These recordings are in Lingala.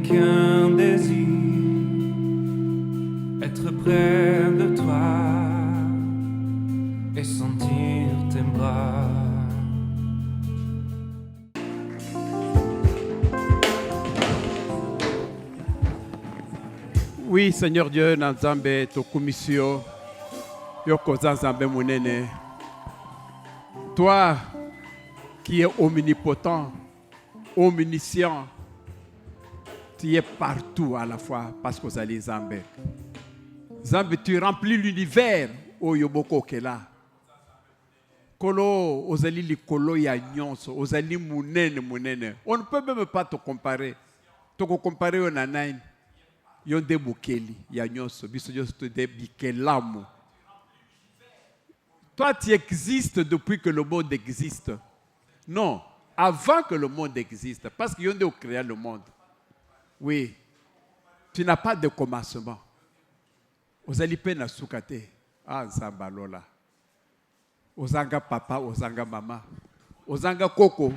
qu'un désir, être près de toi et sentir tes bras. Oui, Seigneur Dieu, Nzambe, Tokumisio, Yoko Zanzambe Munene. Toi qui es omnipotent, omniscient, tu es partout à la fois parce que vous allez Zambé. Zambé, tu remplis l'univers au Yoboko Kela. Kolo, ozali likolo ya nyonso, ozali munene. On ne peut même pas te comparer. Te comparer au nanaine. Yonde bukeli ya nyonso, biso nyonso te bikelamu. Toi, tu existes depuis que le monde existe. Non, avant que le monde existe, parce que Yonde a créé le monde. Oui, tu n'as pas de commencement. Ozali pe na sukate, nzamba lola. Ozanga papa, ozanga mama, ozanga koko,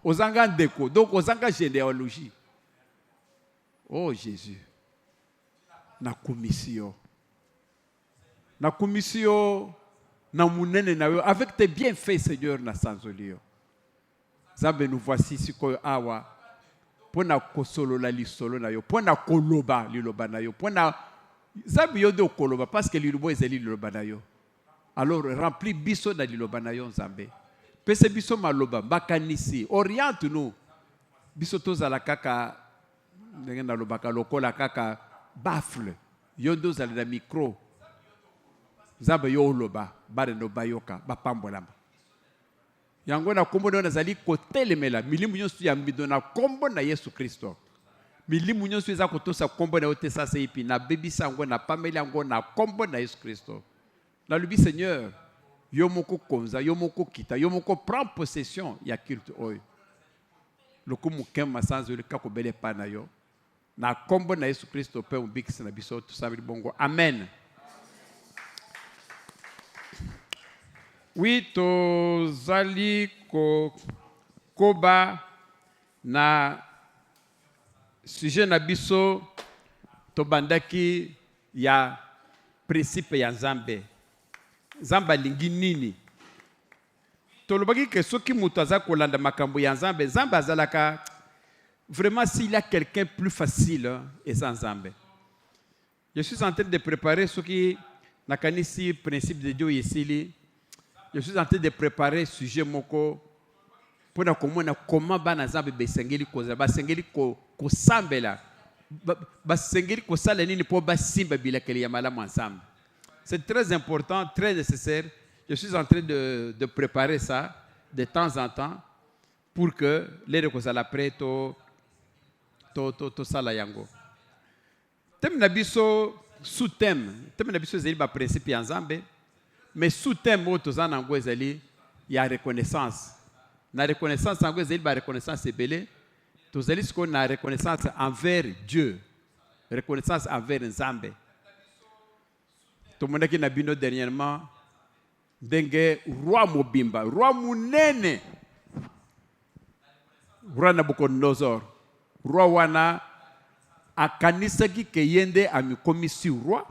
ozanga ndeko, donc ozanga généalogie. Oh Jésus, na commission, na munene na yo, avec tes bienfaits, Seigneur, na sanzolio. Zambe nous voici si ko awa, pona kosolo la lisolo na yo, pona koloba liloba na yo, pona zambe yo de koloba parce que lilobo ezeli liloba na yo. Alors remplis biso na liloba na yo Zambe. Pese biso maloba, bakanisi, oriente nous. Biso tozala kaka ndengena lobaka lokola kaka baffle yondo zali na micro Zambe yo loba bare no bayoka bapambolama yango na kombo na zali kotelemela milimu nyonso ya mbido na kombo na Yesu Kristo milimu nyonso eza kotosa kombo na yote sasa ipi na bebisa ngo na pameli ngo na kombo na Yesu Kristo na lubi Seigneur yo moko konza yo moko kita yo moko prend possession ya culte oyo lokumu kema sanzo le kakobele pa na yo na kombo na Yesu Kristo pe umbikisi na biso tusabili bongo amen. Oui, tozali koba na sujet na biso tobandaki ya principe ya Nzambe. Nzambe lingi nini? Tolobaki ke soki mutu aza kolanda makambo ya Nzambe, Nzambe azalaka vraiment s'il y a quelqu'un plus facile et sans Nzambe. Je suis en train de préparer ce qui n'a qu'un ici principe de Dieu ici. Je suis en train de préparer sujet moko pour comment bana Nzambe besengeli koza basengeli ko sambela basengeli ko sala nini po basimba bilakeli ya malamu ensemble. C'est très important, très nécessaire. Je suis en train de préparer ça de temps en temps pour que les recosala après to sala yango. Thème na biso sous-thème, thème na biso zeli ba principe ya Nzambe, mais sous-thème o tozana ngo ezali ya reconnaissance. Na reconnaissance ngo ezali ba reconnaissance ebele, tozali siko na reconnaissance envers Dieu, reconnaissance envers Nzambe. Tomonaki na bino dernièrement denge roi mobimba, roi munene, roi Nabucodonosor, roi wana akanisaki ke yende amikomisi roi,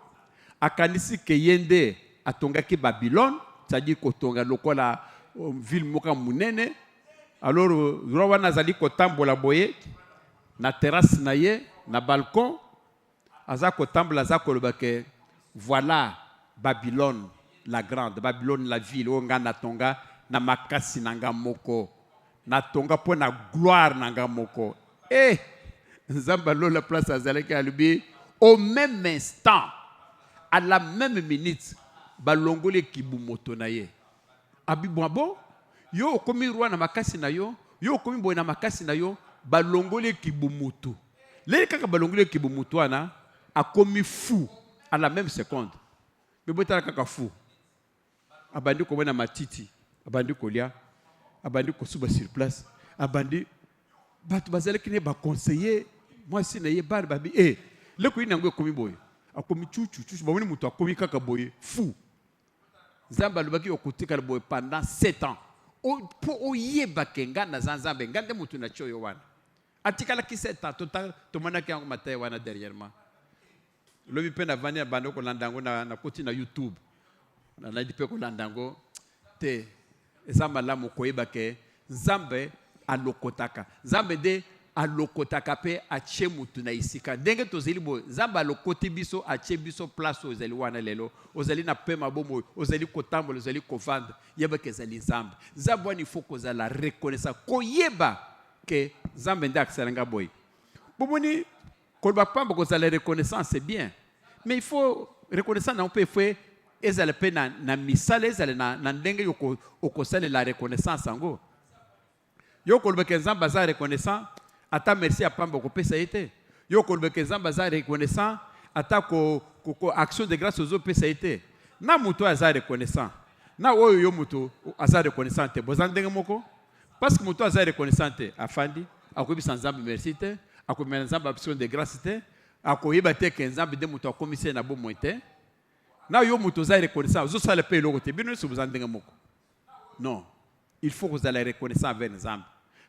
akanisi ke yende atongaki Babylone, c'est-à-dire kotonga lokola ville moka munene. Alors roi wana zali kotambola boye na terrasse na ye, na balcon, aza kotambola aza koloba ke voilà Babylone la grande, Babylone la ville, où nga natonga na makasi nanga moko, natonga po na gloire nanga moko. Eh, Nzamba la place à Zaleka alubi, au même instant, à la même minute, balongole kibumoto na ye. Abi bon, yo komi roi na makasi na yo, yo komi boy na makasi na yo, balongole kibumoto. Le kaka balongole kibumoto ana, a komi fou à la même seconde. Mais botala kaka fou. Abandi ko na matiti, abandi ko lia, abandi ko suba sur place, abandi batu bazale kine ba conseiller, moi si na ye bar babi le ko ina ngo komi boy, akomi chuchu ba woni mutu akomi kaka boy fou. Nzambe alobaki okotika boy pendant 7 ans. O po oyeba kenga na Nzambe ngande mutu na choyo wana. atikala ki 7 ans tomona ki yango mataya wana derrièrement lobi pe na vani bando ko landango na koti na YouTube na di pe ko landango te eza malamu koyeba ke Nzambe alokotaka Nzambe de alokotaka pe atie mutu na isika ndenge tozeli bo Nzambe alokoti biso atie biso place ozali wana lelo ozali na pema bomo ozali kotambola ozali kovanda yeba ke ezali Nzambe Nzambe wani faut kozala reconnaissant koyeba ke Nzambe nde akisalanga boy bomoni koloba pamba kozala reconnaissance c'est bien mais il faut reconnaissant na peut faire ezala pe na misala ezala na ndenge yoko okosala la reconnaissance ango yoko koloba ke Nzambe aza reconnaissant ata merci à pamba ko pesa ete yoko koloba ke Nzambe aza reconnaissant ata ko action de grâce ozo pesa ete na muto aza reconnaissant na oyo yo muto aza reconnaissant te bozandenge moko parce que muto aza reconnaissant te afandi akobisa Nzambe merci te akomela Nzambe action de grâce te akoyeba te ke Nzambe de muto akomise na bo moite na yo muto aza reconnaissant ozo sala pe eloko te bino so bozandenge moko non il faut que vous allez reconnaissant envers Nzambe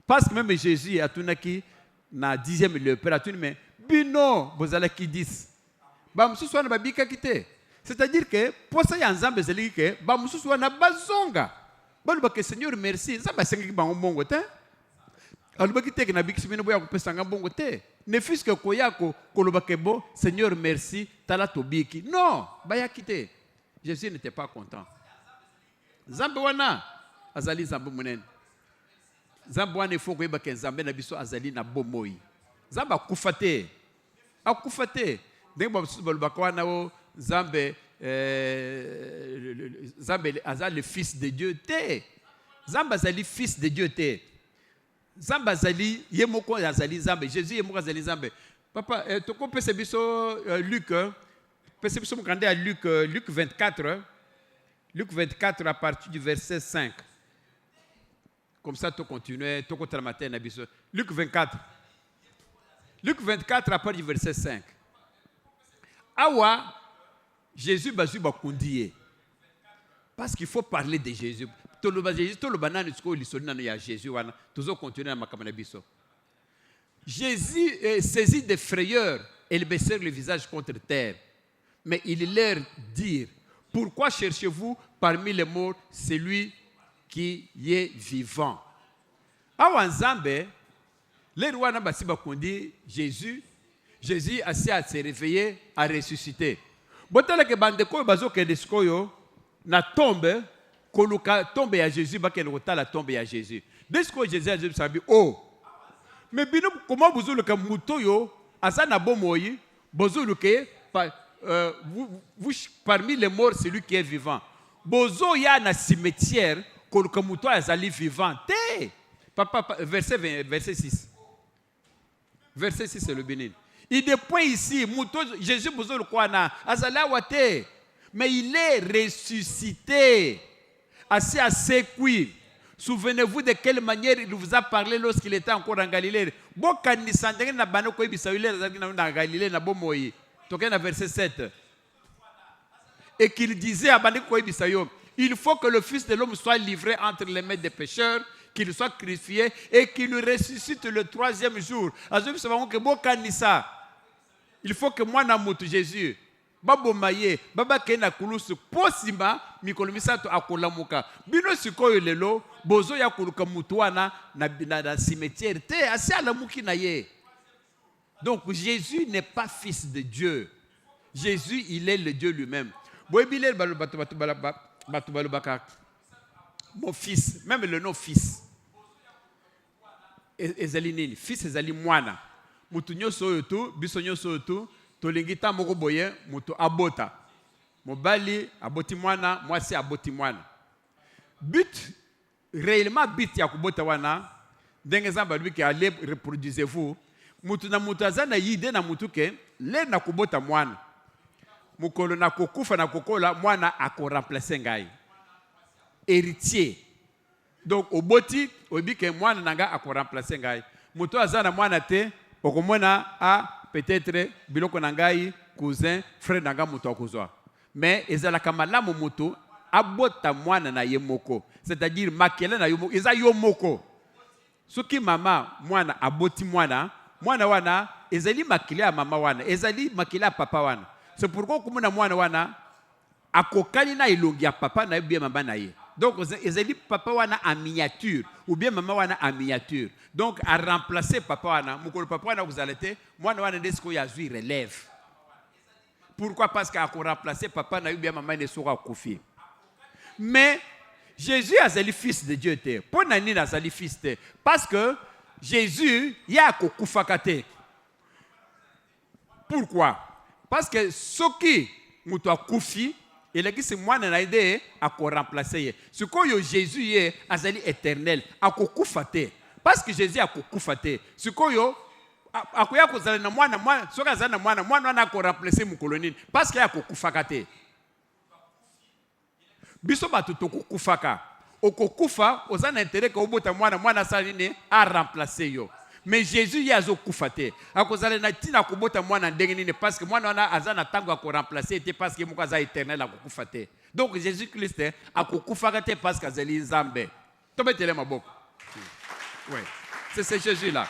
parce que même Jésus a tunaki na 10e lepre a tuni mais bino bozala ki 10 ba mususu wana babika kite c'est-à-dire que pour ça ya Nzambe zeli ke ba mususu wana bazonga baloba ke Seigneur merci Nzambe asengi bango mbongo te aloba kite ke na bikisi bino boya kopesa nga mbongo te ne fils que koyako koloba ke bo Seigneur merci tala tobiki non baya kite Jésus n'était pas content Nzambe wana azali Nzambe munene Nzambe wana ifo koyeba ke Nzambe na biso azali na bomoi Nzambe akufa te ndenge basusu balobaka wana o Nzambe azali le fils de Dieu te Nzambe azali fils de Dieu te Nzambe azali ye moko azali Nzambe Jésus ye moko azali Nzambe papa toko pese biso Luc pese biso mokande à Luc 24 Luc 24 à partir du verset 5 comme ça tu continues tu continues matin na biso Luc 24 à partir du verset 5 awa Jésus bazu bakundiye parce qu'il faut parler de Jésus toloba Jésus toloba nani sko lisoni nano ya Jésus wana tozo continuer na makamana biso Jésus saisi de frayeur et il baissèrent le visage contre terre mais il leur dit pourquoi cherchez-vous parmi les morts celui qui est vivant awa Nzambe les rois na basi bakundi Jésus assez à se réveiller à ressusciter botala ke bandeko bazo ke deskoyo na tombe koluka tombe ya Jésus ba ke la tombe ya Jésus desko Jésus a dit sabi oh mais bino comment vous le ka mutoyo asa na bomoyi bozo le ke vous parmi les morts celui qui est vivant bozo ya na cimetière koluka muto azali vivant te papa verset 6 c'est le bénin. Il dépend ici, Jésus besoin de quoi na azala wate, mais il est ressuscité. Assez qui. Souvenez-vous de quelle manière il vous a parlé lorsqu'il était encore en Galilée. Bokani sandenge na bano ko ibisaule na Galilée na bomoyi. Toke na verset 7. Et qu'il disait à bano ko ibisayo, il faut que le Fils de l'homme soit livré entre les mains des pécheurs, qu'il soit crucifié et qu'il ressuscite le 3e jour. Il faut que moi, Namutu Jésus, Babo Maye, Baba Kena Kulusu, Posima, Mikolomisato Akolamuka, Bino Sikoyo Lelo, Bozo Yakuluka Mutuana, na cimetière, Te, assez à la Mukinaye. Donc Jésus n'est pas fils de Dieu. Jésus, il est le Dieu lui-même. Mon fils, même le nom fils. Ezali nini? Fils ezali mwana. Mutu nyoso yotu, biso nyoso yotu, tolingita moko boye, mutu abota. Mobali aboti mwana, mwasi aboti mwana. But, réellement but ya kubota wana, ndenge zamba lui ki ale reproduisez-vous, mutu na mutu azana yide na mutu ke, le na kubota mwana. Mukolo na kokufa na kokola, mwana ako remplacer ngai. Héritier. Donc au boti obike mwana nanga ako remplacer ngai muto azana mwana te okomona a peut-être biloko nangai cousin frère nanga muto akuzwa mais ezala kamalamu muto abota mwana na yemoko c'est-à-dire makela na yomoko eza yomoko soki mama mwana aboti mwana wana ezali makila ya mama wana ezali makila ya papa wana. C'est pourquoi komona mwana wana akokali na elongi ya papa na bien mama na ye. Donc ezali papa wana en miniature ou bien maman wana en miniature. Donc à remplacer papa wana mukolo papa wana kuzalete mwana wana ndesko ya zui relève. Pourquoi? Parce qu'à remplacer papa na bien maman ne sera confié. Mais Jésus azali fils de Dieu te. Pour nani azali fils te? Parce que Jésus ya kokufaka te. Pourquoi? Parce que soki muto akufi et c'est moi na aide à remplacer. Ce que Jésus est azali éternel à kokufate. Parce que Jésus a kokufate. Ce que yo akoya kozala na mwana soka azana mwana na ko remplacer mukolonine parce qu'il a kokufakate. Biso batu to kokufaka. Okokufa ozana intérêt ka obota mwana saline a remplacer yo. Mais Jésus y a zo kufate. Akozala na tina kobota mwana ndenge nini parce que mwana wana azana tango a ko remplacer te parce que mukaza éternel a kokufate. Donc Jésus Christ a kokufakate parce que azali Nzambe. Tobetele maboko. Ouais. C'est ce Jésus là.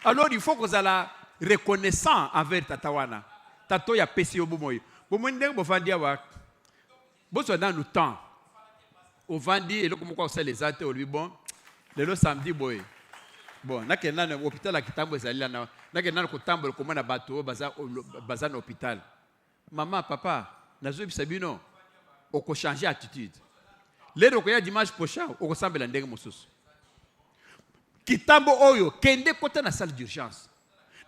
Alors il faut que vous soyez reconnaissant envers Tatawana. Tato ya pesi yo bomoy. Bomoy ndenge bo fandi awa. Bo so dans le temps. Au vandi et le comme quoi ça les até au lui bon. Le samedi boy. Bon, na kena na hôpital a kitambo ezali na. Na kena ko tambo ko na bato baza na hôpital. Maman, papa, nazo bisabino. Oko changer attitude. Lero ko ya dimanche prochain, oko sambela ndenge mosusu. Kitambo oyo kende kota na salle d'urgence.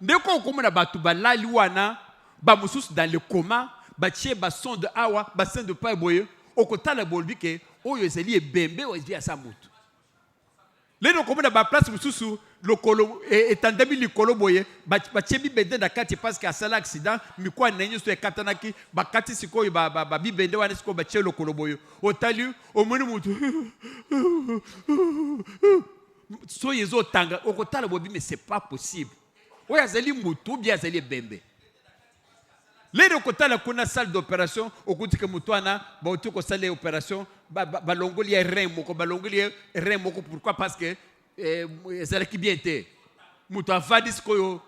Ndeko komona batu balali wana ba mususu dans le coma, ba tie ba sonde awa, ba sonde pa boye, okotala bolbi ke oyo ezeli ebembe o ezali asa mutu. Lelo komona ba place mususu lokolo etandami likolo boye, ba tie bibende na kati parce que asala accident, mikwa nenyo so ekatanaki, ba kati sikoyo ba bibende wana siko ba tie lokolo boye. Otali omoni mutu. Soyez au tanga, au côté de Bobi, mais c'est pas possible. Oui, azali mutu, bien azali bembe. Les deux côtés de la salle d'opération, au côté que mutuana, ba otu ko salle d'opération, ba longoli rein moko, ba longoli rein moko. Pourquoi? Parce que ezali qui bien été. Mutu avandi skoyo.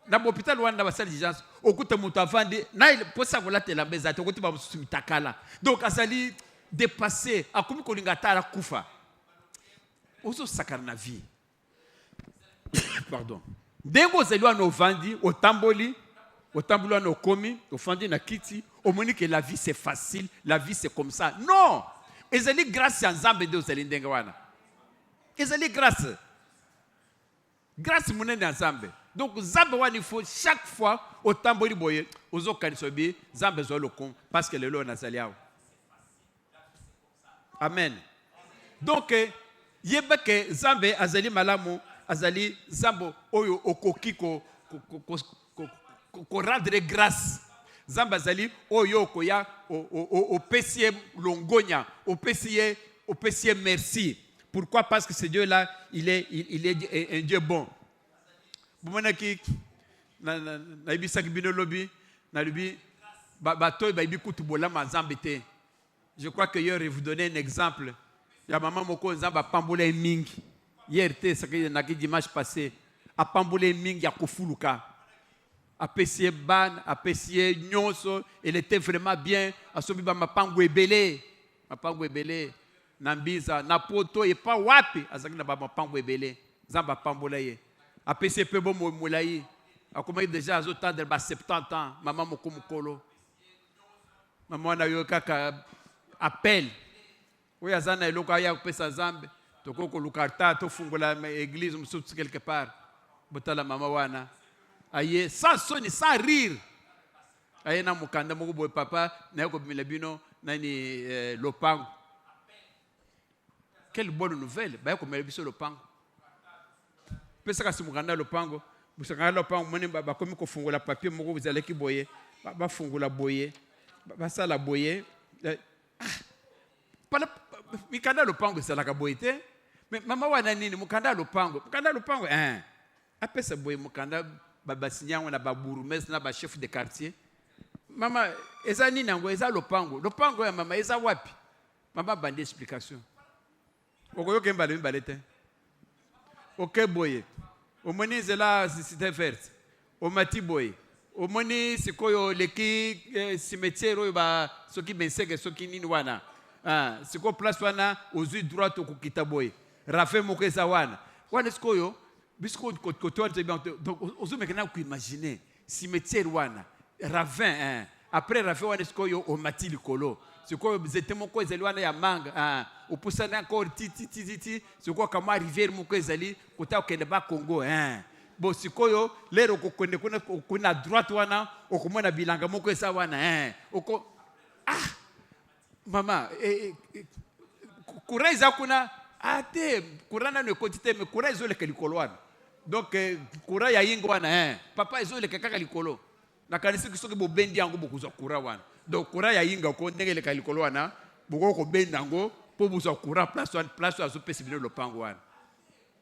Dans l'hôpital ouana ba salle d'urgence, au côté mutu avandi, na il pour ça voilà te la maison, au côté ba musu takala. Donc azali dépassé, akumi ko lingata la kufa. Ozo sakana na vie. Pardon. Dengo zelwa no vandi, au tamboli no komi, au fandi na kiti, au moni que la vie c'est facile, la vie c'est comme ça. Non! Ezali grâce à Nzambe de ozali ndenga wana. Ezali grâce. Grâce munene à Nzambe. Donc Nzambe wana il faut chaque fois au tamboli boye, ozo kanisobi, Nzambe zo le kon parce que le lo nazali awo. Amen. Donc yeba ke Nzambe azali malamu azali Zambo oyo okoki ko rendre grâce. Nzambe azali oyo koya o pesier longonya, o pesier merci. Pourquoi? Parce que ce Dieu là, il est un Dieu bon. Bomonaki na ibisaki bino lobi na lobi ba toy ba ibikutu bolama Nzambe te. Je crois que hier je vous donner un exemple. Ya maman moko Nzamba pambola mingi. Hier te saki na dimanche passé a pambola mingi ya kofuluka. A pesier ban, a pesier nyonso, elle était vraiment bien. A sobi ba mapango ebele. Mapango ebele na mbiza na poto et pas wapi azaki na ba mapango ebele. Nzamba pambola ye. A pesier pe bo molai. A comment déjà azotendre ba 70 ans, maman moko mukolo. Maman na yo kaka appel. Oui, azana eloko ya pesa Nzambe tokoko lukarta to fungola église msutu quelque part botala mama wana aye sans soni sans rire aye na mukanda moko boy papa na yako bimela bino nani lopango. Quelle bonne nouvelle ba yako mela biso lopango pesa kasi mukanda lopango busanga lopango moni ba komi ko fungola papier moko bizale ki boye ba fungola boye ba sala boye mikanda lopango salaka boyete mais mama wana nini mukanda lopango apesa boye mukanda baba sinyango na ba bourgmestre na ba chef de quartier mama eza nini ngo eza lopango ya mama eza wapi mama bande explication okoyoka mbala mibale te oke boye omoni nzela cité verte omati boye omoni sikoyo leki cimetière oyo soki benseke soki nini wana sikoyo place wana ozwi droite okokita boye rafe moko eza wana sikoyo bisiko kote wana donc ozomekana koimagine cimetière wana ravin après ravin wana sikoyo omati likolo sikoyo nzete moko ezali wana ya manga opusana encore titititi sikoyo kama rivière moko ezali kota okende ba Congo bon sikoyo lero kokende kuna droite wana okomona bilanga moko eza wana mama courant eza kuna te courant nano ekoti te mais courant ezoleka likolo wana donc courant ya yingo wana papa ezoleka kaka likolo nakanisi soki bobendi yango bokozwa courant wana donc courant ya yinga ko ndenge eleka likolo wana bokokobenda yango mpo bozwa courant place azopesa bino lopango wana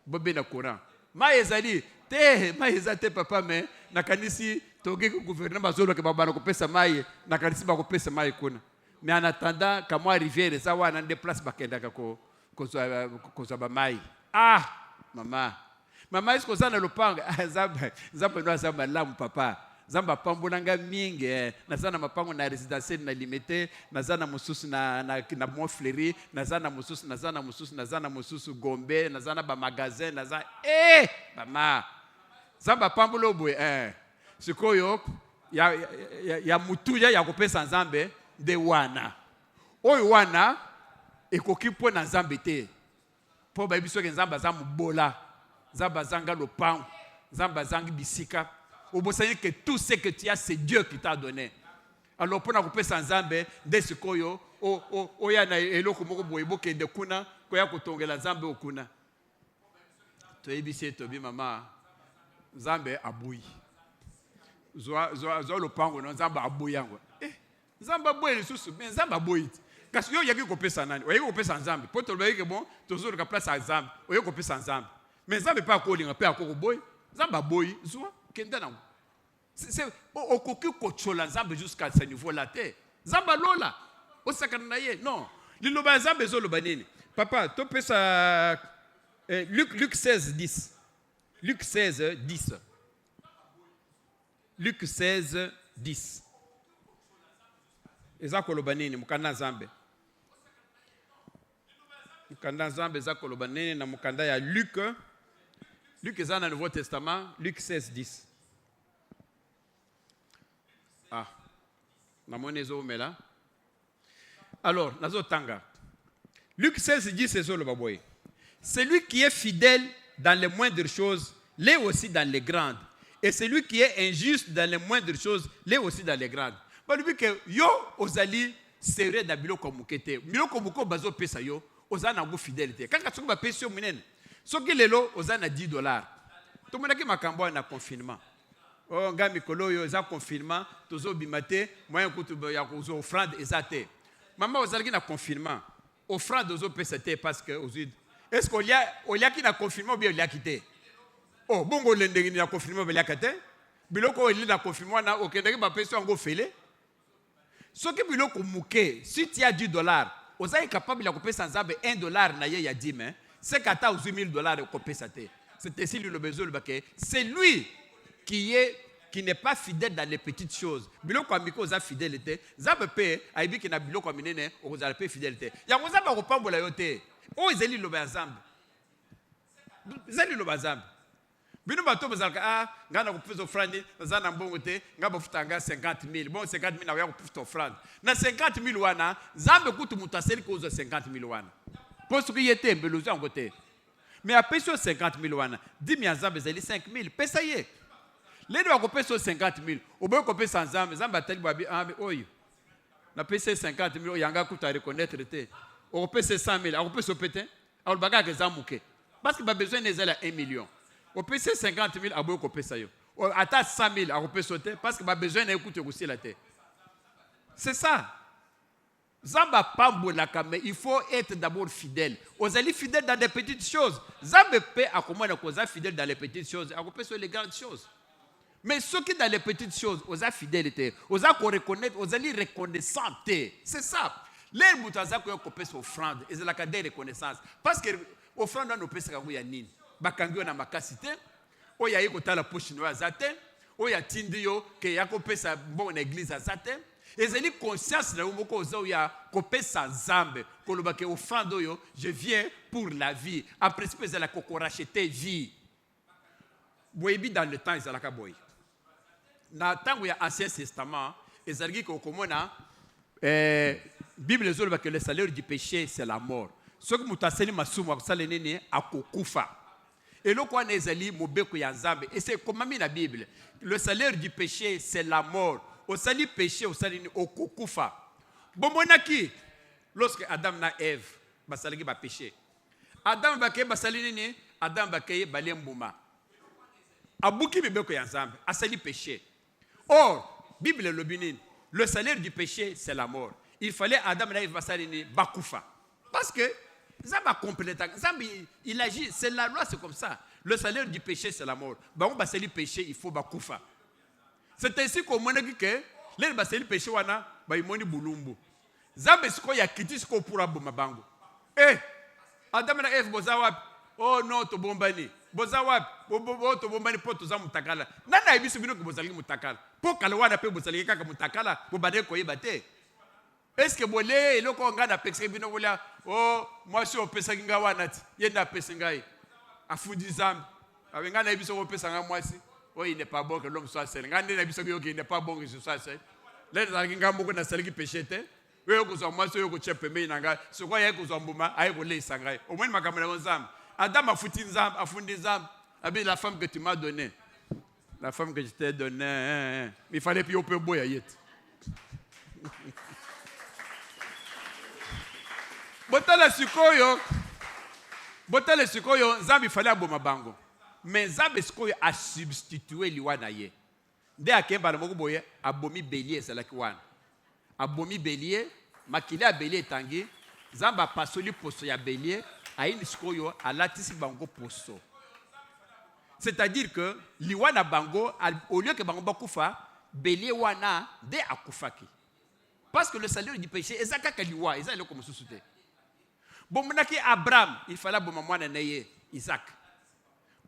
bobenda courant mai ezali te mai eza te papa mais nakanisi toke gouvernement bazoloka babana kopesa mai nakanisi bakopesa mai kuna mais en attendant kamwa rivière eza wana nde place bakendaka kozwa bamai mama eske oza na lopango nzambe no aza malamu papa nzambe apambolanga mingi naza na mapango na résidentiel na limité naza na mosusu na Mont Fleury naza na mosusu Gombe naza na bamagasin naza mama nzambe apambola boye sikoyo ya mutuya ya kopesa nzambe nde wana oyo wana ekoki mpo na nzambe te mpo bayebi soki nzambe aza mobola nzambe azanga lopango nzambe azangi bisika obosani que tout ce que tu as c'est Dieu qui t'a donné alors pona kopesa nzambe nde sikoyo oya na eloko moko boye bokende kuna koya kotongela nzambe okuna toyebi se tobi mama nzambe aboyi zwa lopango no nzambe aboyi yango nzambe aboyi lisusu mais nzambe aboyi kasi yo yaki kopesa nani oyaki kopesa nzambe po tolobaki bon tozoloka place ya nzambe oyaki kopesa nzambe mais nzambe mpe akolinga mpe akokoboyi nzambe aboyi zwa kende nango okoki kochola nzambe jusqu'à ce niveau là te nzambe alola osakana na ye non liloba ya nzambe ezoloba nini papa topesa Luc 16:10 Luc 16:10 Luc 16:10 eza koloba nini mukanda nzambe eza koloba nini na mukanda ya Luc eza na Nouveau Testament Luc 16:10 namoni ezomela alors nazotanga Luc 16:10 ezoloba boye celui qui est fidèle dans les moindres choses l'est aussi dans les grandes et celui qui est injuste dans les moindres choses l'est aussi dans les grandes balobi ke yo ozali sérieux na biloko moke te biloko moko bazopesa yo oza nango fidélité kaka soki bapesi yo monene soki lelo oza na $10 tomonaki makambo na confinement nga mikolo oyo eza confinement tozobima te moyen kutu ya kozwa offrande eza te mama ozalaki na confinement offrande ozopesa te parce que ozwi est-ce que oliaki na confinement ou bien oliaki te bongo olendeki na confinement beliaka te biloko oyo eli na confinement na okendaki bapesi yango fele soki biloko muke si tu as $10 ozali capable ya kopesa nzambe $1 na ye ya 10 mais c'est kata ozwi $1000 okopesa te c'est ainsi le besoin que c'est lui qui n'est pas fidèle dans les petites choses biloko amiko oza fidélité nzambe pe ayibiki na biloko minene okozala pe fidélité yango nzambe akopambola yo te oyo ezali liloba ya nzambe ezali liloba ya nzambe bino bato bazalaka nga na kopesa offrande naza na mbongo te nga bafutanga 50,000 bon 50,000 na oya kopesa offrande na 50,000 wana nzambe kutu mutu aseli kozwa 50,000 wana mpo soki ye te mbelo ozwa yango te mais apesi yo 50,000 wana dimi ya nzambe ezali 5,000 pesa ye lelo akopesa yo 50,000 oboyi kopesa nzambe nzambe atali babi oyo napesi 50,000 oyo yanga kutu areconnaître te okopesa 100,000 akopesa yo pe te akolobaka kaka eza moke parce que babesoin ne ezali ya 1 million opesi 50,000 aboyi kopesa yo ata 100,000 akopesa yo te parce que babesoin na ye kutu ekosila te c'est ça Zamba pambolaka, mais il faut être d'abord fidèle. Ozali fidèle dans des petites choses. Zamba peut accompagner koza fidèle dans les petites choses, accompagner sur les grandes choses. Mais ce qui dans les petites choses, oza fidélité, oza ko reconnaître, ozali reconnaissante. C'est ça. les moto aza ko kopesa offrande ezalaka des reconnaissance parce que offrande wana opesaka ko ya nini bakangi yo na makasi te oyo ayi kotala poche no aza te oyo atindi yo ke ya kopesa mbongo na église aza te ezali conscience na yo moko oza ya kopesa nzambe koloba ke offrande oyo je viens pour la vie en principe ezalaka koracheter vie boyebi dans le temps ezalaka boye na tango ya ancien testament ezalaki kokomona Bible ezoloba que le salaire du péché c'est la mort. Soki mutu asali masumu akosala nini akokufa. Eloko wana ezali mobeko ya Nzambe. Et c'est comme na Bible. Le salaire du péché c'est la mort. Osali péché osali ni okokufa. Bomonaki lorsque Adam na Ève basalaki ba péché. Adam bakeye basali nini? Adam bakeye balembuma. Abuki bibeko ya Nzambe asali péché. Or Bible lobinine le salaire du péché c'est la mort. Il fallait Adam et Ève basalini bakufa. Parce que Zamba complète. Zamba il agit, c'est la loi, c'est comme ça. Le salaire du péché c'est la mort. Bah on basali péché, il faut bakufa. C'est ainsi qu'on m'a dit que les basali péché wana ba imoni bulumbu. Zamba siko ya kiti siko pour aboma bango. Adam et Ève bozawap. Oh non to bombani. Bozawap. Bo to bombani po to za mutakala. Nana ibisu bino ko bozali mutakala. Po kala wana pe bozali kaka mutakala bo bade ko yebate. Est-ce que bolé eloko nga na pexé bino bola oh moi si opesa kinga wana ti yenda pesa ngai afudi zambi abenga na biso opesa nga moi si oh il n'est pas bon que l'homme soit seul nga na biso yo qui n'est pas bon que je sois seul les za kinga moko na sali ki péché te yo ko zo moi so yo ko chepe me na nga so ko ye ko zo mbuma ay ko le sangai au moins makamela nzambi Adam afuti nzambi afundi nzambi abi la femme que tu m'as donnée la femme que je t'ai donnée il fallait puis au peu boya yet. Botala sikoyo, Nzambi fallait aboma bango. Mais Nzambi sikoyo a substitué liwana ye. Nde akemba na moko boye abomi bélier salaki wana. Abomi bélier, makili ya bélier tangi, Nzamba pasoli poso ya bélier, aini sikoyo alatisi bango poso. C'est-à-dire que liwana bango au lieu que bango bakufa, bélier wana de akufaki. Parce que le salaire du péché ezaka kaliwa, ezaka loko mususuté. Bon, Abraham, il fallait bon maman naye Isaac.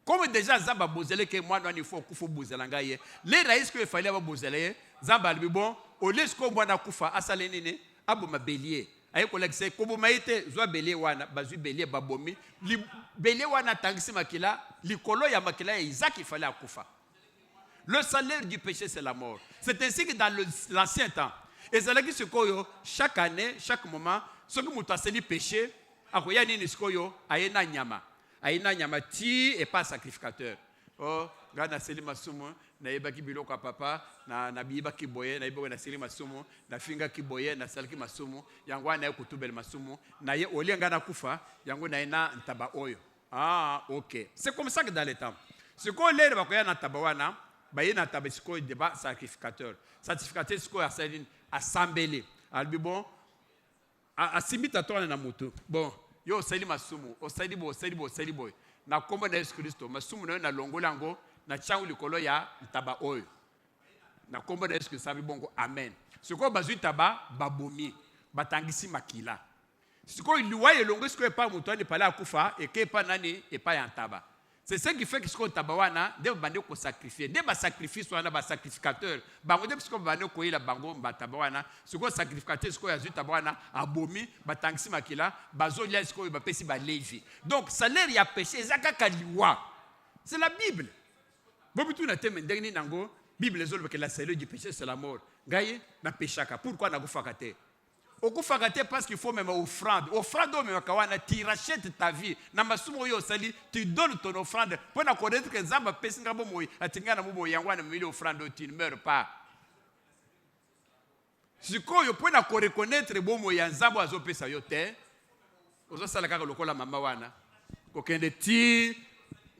Comme déjà Zamba bozele que moi il faut bozelangaye. Les raïs que il fallait bozele, Zamba lui bon, au lieu que moi na kufa asalenene, aboma bélier. Aye collègue c'est comme maïté zo bélier wana, bazu bélier babomi, li bélier wana tangisi makila, li kolo ya makila ya Isaac il fallait akufa. Le salaire du péché c'est la mort. C'est ainsi que dans l'ancien temps, et c'est là que ce koyo chaque année, chaque moment, ce que mutu aseli péché akoya nini sikoyo ayena nyama ti et pas sacrificateur. Oh gana seli masumu na yebaki biloko papa na biba ki boye na yebaki na seli masumu na finga ki boye na salki masumu yango na kutubel masumu na ye olianga na kufa yango na ina ntaba oyo. Ah OK. C'est comme ça que dans les temps. Ce qu'on lève bakoya na tabawana bayena taba sikoyo débat sacrificateur. Sacrificateur sikoyo asali assemblé. Albi bon asimita toana na moto. Bon, yo osali masumu, osali boy. Na kombo na Yesu Kristo, masumu na yo na longolango na changu likolo ya ntaba oyo. Na kombo na Yesu Kristo bongo amen. Siko bazui taba babomi, batangisi makila. Siko liwa yelongo siko epa moto ani pala akufa eke epa nani epa ya ntaba. C'est ce qui fait que ce qu'on tabawana, de bande ko sacrifier, de ba sacrifice wana ba sacrificateur, bango de ce qu'on bande ko ila bango ba tabawana, ce qu'on sacrificateur ce qu'on yazu tabawana abomi, ba tangisi makila, bazo lia ce qu'on ba pesi ba levi. Donc salaire ya péché ezaka kaliwa. C'est la Bible. Bobitu na teme ndengni nango, Bible ezolo que la salaire du péché c'est la mort. Gaye na péchaka. Pourquoi na go fakate? Okufakate parce qu'il faut même offrande. Offrande même kawana tu rachètes ta vie. Na masumo yo sali tu donnes ton offrande pour na connaître que Nzamba pesinga bomoyi atinga na mubo yangwa na mili offrande tu ne meurs pas. Sikoyo pour na reconnaître bomoyi ya Nzamba azo pesa yo te. Ozo sala kaka lokola mama wana. Kokende ti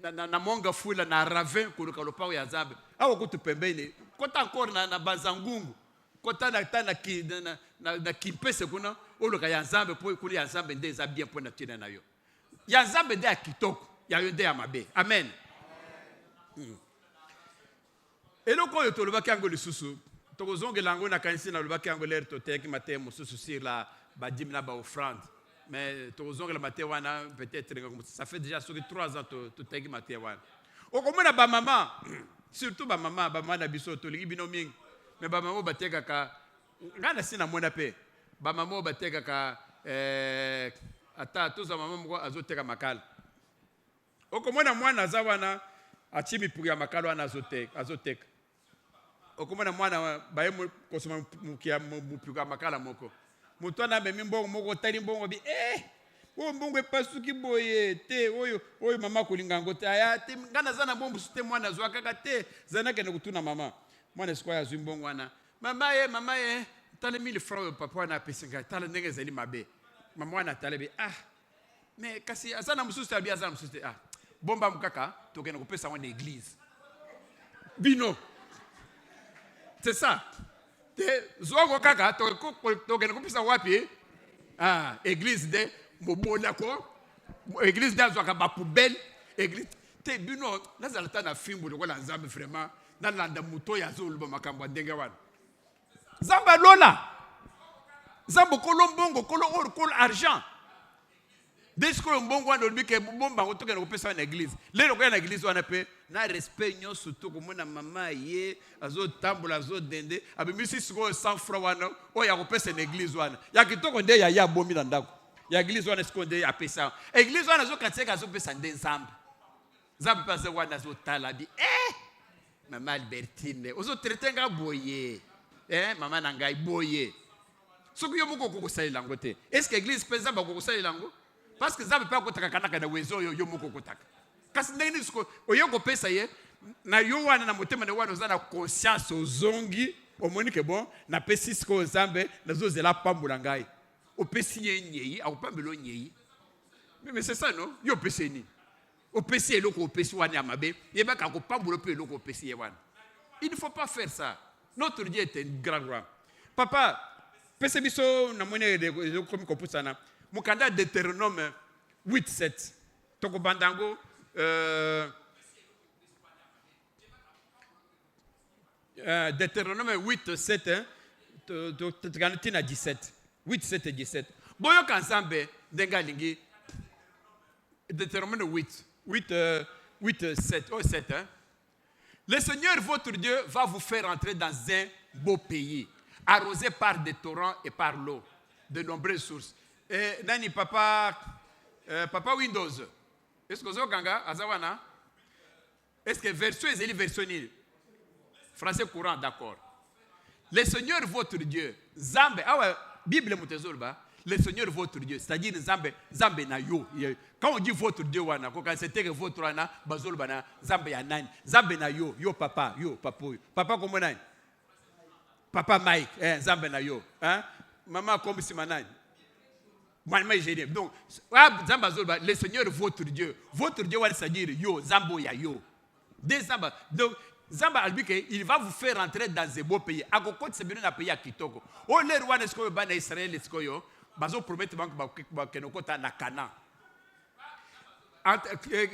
na monga fula na ravin kuluka lopa ya Nzamba. Awo kutu pembeni. Kota encore na bazangungu. Kota na kipese kuna oloka ya Nzambe po kuli ya Nzambe nde za bien po na tina na yo. Ya Nzambe nde akitoko, ya yo nde ya mabe. Amen. Eloko yo tolobaki yango lisusu. Tokozongela yango na kanisi na lobaki yango l'air toteki matemo susu sur la badimina ba offrande. Mais tozonga la matewana peut-être ça fait déjà sur 3 ans to tegi matewana. Okomona ba maman, surtout ba maman na biso to lingi bino mingi. Mais ba maman bateka ka ngana sina mona pe. Ba maman bateka ka ata toza maman moko azoteka makala. Okomona mwana zawana achimi pour ya makala wana azoteka. Okomona mwana baye kosoma mukia mupuka makala moko. Mutwana memi mbongo moko tali mbongo bi mbongo pasuki boye te oyo mama kolinga ngo te aya te ngana zana mbongo sute mwana zwa kaka te zana kene kutuna mama mwana sikwa ya zwi mbongo wana mama ye tale 1000 francs papa na pesinga tale ndenge zeli mabe mama wana tale bi mais kasi azana mususu abi azana mususu bomba mukaka tokene kopesa wana église bino c'est ça Zogo kaka tokene kopisa wapi église de mobola ko église de azwaka ba poubelle église te bino nazalata na fimbo lokola nzambe vraiment na landa muto ya zoluba makambo ndenge wana zamba lola zambo kolombongo kolo argent Desko mbongo wana olbike bomba ngo tokene kopesa na église lelo ko na église wana pe na respect nyonso to komona mama ye azo tambola azo dende abimisi siko 100 francs wana o ya kopesa na église wana ya kitoko nde ya bomi na ndako ya église wana siko nde ya pesa église wana zo katseka azo pesa nde nzambe pasa wana azo tala bi mama Albertine ozo tretenga boye mama na ngai boye soko yo moko kokosalela ngo te est-ce que église pesa ba kokosalela ngo parce que ça ne peut pas kotaka kanaka na wezo yo moko kotaka kasi ndenge siko oyoko pesa ye na yo wana na motema ne wana ozana conscience ozongi omoni ke bon na pesi siko nzambe na zozela pambula ngai opesi ye nyei akopambelo nyei mais c'est ça non yo pesi ni opesi eloko opesi wana ya mabe yeba ka kopambula pe eloko opesi ye wana il ne faut pas faire ça notre Dieu est un grand roi papa pesi biso na mone de comme kopusana Mukanda Deutéronome 8:7. Toko bandango Deutéronome 8:7 tina 17. 8:7 et 17. Boyo kansambe denga lingi Deutéronome 8:7. Oh 7 hein. Le Seigneur votre Dieu va vous faire entrer dans un beau pays, arrosé par des torrents et par l'eau, de nombreuses sources. Nani papa Windows. Est-ce que vous avez azawana? Est-ce que version est version français courant d'accord. Le Seigneur votre Dieu, Zambe, Bible mutezolba, le Seigneur votre Dieu, c'est-à-dire Zambe na yo. Quand on dit votre Dieu wana, quand c'était que votre wana bazolba na Zambe ya nani? Zambe na yo papa, Papa comment nani? Papa Mike, Zambe na yo, hein? Maman comme si manani. Donc, le Seigneur votre Dieu, c'est-à-dire yo, Zambo ya yo. Donc, Zamba albike, il va vous faire entrer dans un beau pays. A koko c'est bien un pays à Kitoko. Oh les rois nesko ba na Israël nesko yo, bazo promettre ba kenokota na Canaan.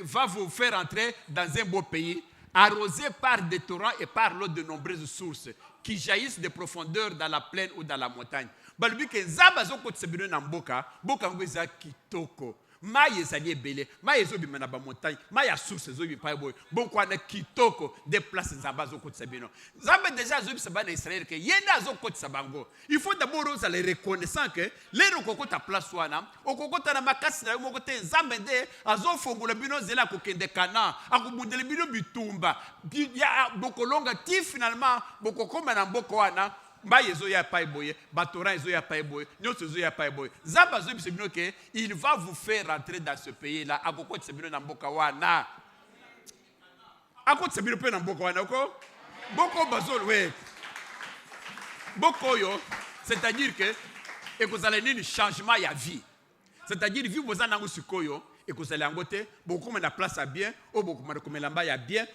Va vous faire entrer dans un beau pays, arrosé par des torrents et par l'eau de nombreuses sources qui jaillissent des profondeurs dans la plaine ou dans la montagne. Balbi ke nzamba zoko tsebino na mboka ngweza kitoko maye ezali ebele maye ezobima na ba montagne maye source ezobima boy bonko na kitoko des places nzamba zoko tsebino nzambe déjà ezobisa ba na Israël ke yenda zoko tsabango il faut d'abord osa les reconnaissant que les kokota place wana okokota na makasi na moko te nzambe nde azofongola bino zela kokende Canaan akubundele bino bitumba ya bokolonga ti finalement bokokoma na mboka wana il va vous faire rentrer dans ce pays là c'est-à-dire que vous allez un changement à vie, c'est-à-dire que vous allez et que vous allez engoter beaucoup de place à bien ou beaucoup de bien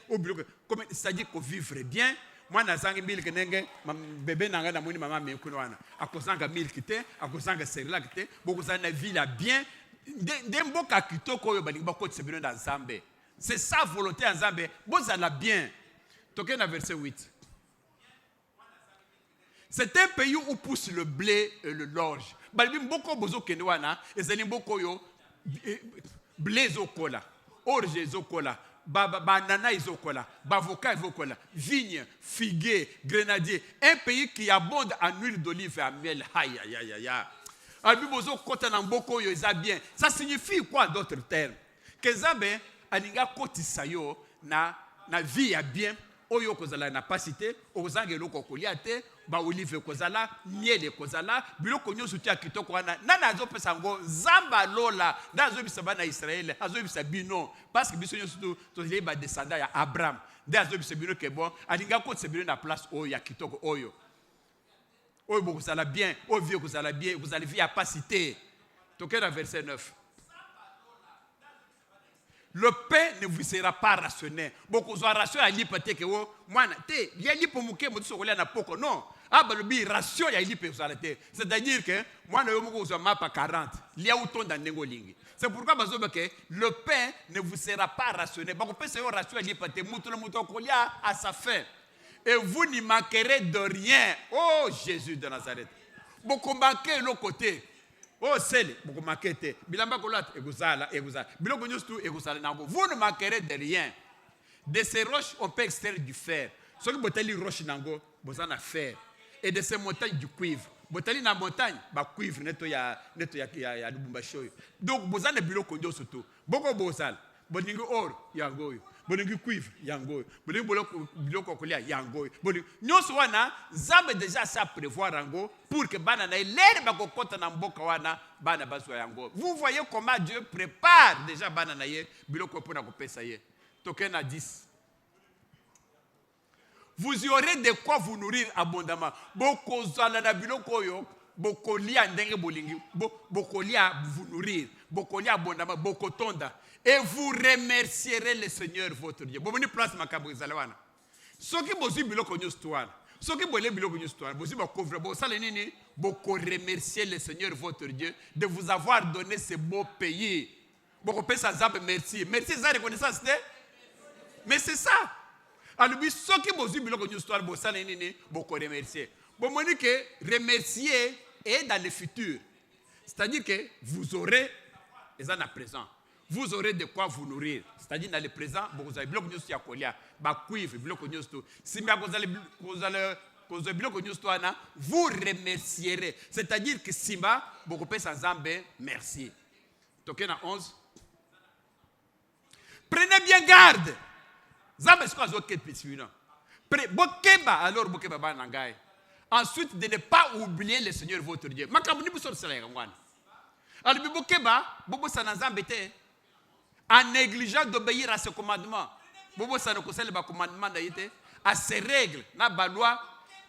c'est-à-dire que vivre bien. Moi nazangi milk nenge bébé nanga na moni mama mekuna wana akozanga milk te akozanga céréales te bokozana vie la bien ndemboka kitoko yo balinga ko tsebino na Nzambe c'est sa volonté en Nzambe bozala bien toke na verset 8. C'est un pays où pousse le blé et l'orge, balibi mboko bozo kende wana ezali mboko yo blé ezokola, orge ezokola, banana ezokola, bavocat ezokola, vigne, figuier, grenadier. Un pays qui abonde en huile d'olive et en miel. Aïe, aïe, aïe, aïe. Albi bozo kota na mboko yo eza bien. Ça signifie quoi d'autres termes? Que Nzambe aninga kotisa yo na vie ya bien. Oyo kozala na pasité, ozange loko kolia te, ba olive kozala, miel kozala, biloko nyonso tia kitoko wana. Nana azopesa ngo Nzamba lola, na azobisa bana Israël, azobisa bino parce que biso nyonso to les ba descendants ya Abraham. Nde azobisa bino ke bon, alinga kotisa bino na place oyo ya kitoko oyo. Oyo bokozala bien, oyo vie kozala bien, vous allez vivre à pasité. Toquez dans verset 9. Le pain ne vous sera pas rationné. Beaucoup de ration à l'hypothèque que moi te ya lipo muke mo sokolia na poko non. Ah ba le bi ration ya lipo uzalate. C'est-à-dire que moi na yo moko zo mapa 40. Lia utonda ndengo lingi. C'est pourquoi bazoba que le pain ne vous sera pas rationné. Bako pesa yo ration ya l'hypothèque muto le muto kolia à sa fin. Et vous n'y manquerez de rien. Oh Jésus de Nazareth. Beaucoup manquer le côté. Oh, c'est beaucoup maquette. Bilamba kolat eguzala. Biloko nyustu eguzala nango. Vous ne manquerez de rien. De ces roches, on peut extraire du fer. Ce qui botali roche nango, bozana fer. Et de ces montagnes du cuivre. Botali na montagne, ba cuivre neto ya lubumba shoyo. Donc bozana biloko nyustu tout. Boko bozala. Boningo or yangoyo. Boningo cuivre yangoyo. Boningo biloko kolia yangoyo. Boningo nyonso wana Nzambe déjà ça prévoir yango pour que bana na lere ba kokota na mboka wana bana bazwa yango. Vous voyez comment Dieu prépare déjà bana na ye biloko pona kopesa ye. Tokena 10. Vous y aurez de quoi vous nourrir abondamment. Boko zala na biloko yo bokolia ndenge bolingi. Bokolia vous nourrir. Bokolia abondamment bokotonda. Et vous remercierez le Seigneur votre Dieu. Bon, place ma kabrizalawana. Ce qui bozi biloko nyostouana. Ce qui bolé biloko nyostouana. Bozi ba couvre bo salenini. Boko remercier le Seigneur votre Dieu de vous avoir donné ce beau pays. Boko pesa Nzambe merci. Merci ça reconnaissance ne? Mais c'est ça. Alors bi ce qui bozi biloko nyostouana bo salenini boko remercier. Bon moni que remercier est dans le futur. C'est-à-dire que vous aurez et ça à présent. Vous aurez de quoi vous nourrir. C'est-à-dire dans le présent, vous avez bloc nyusto ya kolia, ba cuivre, bloc nyusto. Si vous allez bloc nyusto ana, vous remercierez. C'est-à-dire que simba, beaucoup pèse Nzambe, merci. Tokena 11. Prenez bien garde. Nzambe c'est quoi zo ket pisuna. Bokeba alors bokeba ba nangai. Ensuite de ne pas oublier le Seigneur votre Dieu. Makamuni bu sor sala ngwana. Alors bokeba, bobo sana Nzambe te. En négligeant d'obéir à ce commandement, à ces règles, à loi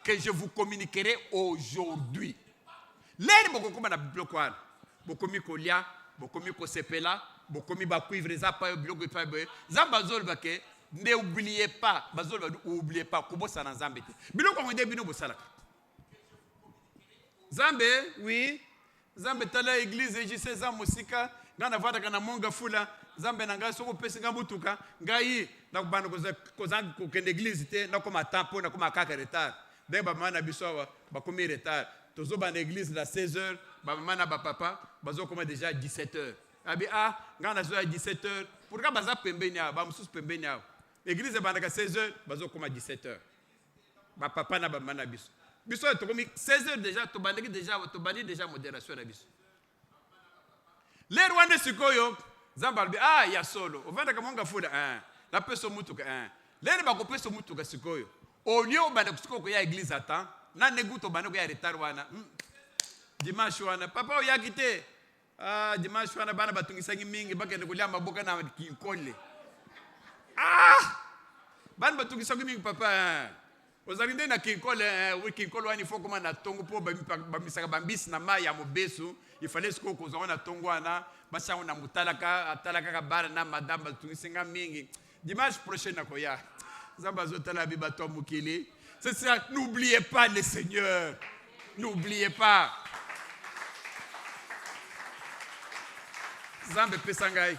que je vous communiquerai aujourd'hui. Les beaucoup na bloquer, beaucoup mi kolia, beaucoup mi kosepela, beaucoup mi bakuivre zapa bloquer pas be. Zambazol bake, n'oubliez pas, bazol oubliez pas kubo sana Nzambe te. Biloko ngende bino bosala. Nzambe, oui, Nzambe tala église et je sais musika, ngana vada kana monga fula. Nzambe na ngai soko pesi ngabutuka ngai na kubana kozanga kokende église te na koma tempo na koma kaka retard de ba mana biso ba komi retard tozo ba na église la 16h ba mana ba papa bazo koma déjà 17h abi ngana zo à 17h pourquoi baza pembeni ba mususu pembeni église ba na 16h bazo koma 17h ba papa na ba mana biso to komi 16h déjà to bandi déjà modération na biso les rwanda sikoyo Zambalbi ya solo. Ovanda kamonga fuda la peso mutuka Lele ba ko peso mutuka sikoyo. Au lieu ba na kusiko ko ya église ata, na neguto ba ko ya retard wana. Dimanche wana papa o yakite. Dimanche wana bana batungisangi mingi bakende kulia maboka na kinkole. Bana batungisangi mingi papa. Ozalinde na kinkole kinkole wani foko na tongo po ba misaka bambisi na mai ya mobesu. Il fallait ko ko zona tongo wana. Basa on a mutalaka kabara na madame tungisenga mingi. Dimanche prochain na koya. Zamba zotala biba to mukili. C'est ça, n'oubliez pas le Seigneur. N'oubliez pas. Zamba pesangai.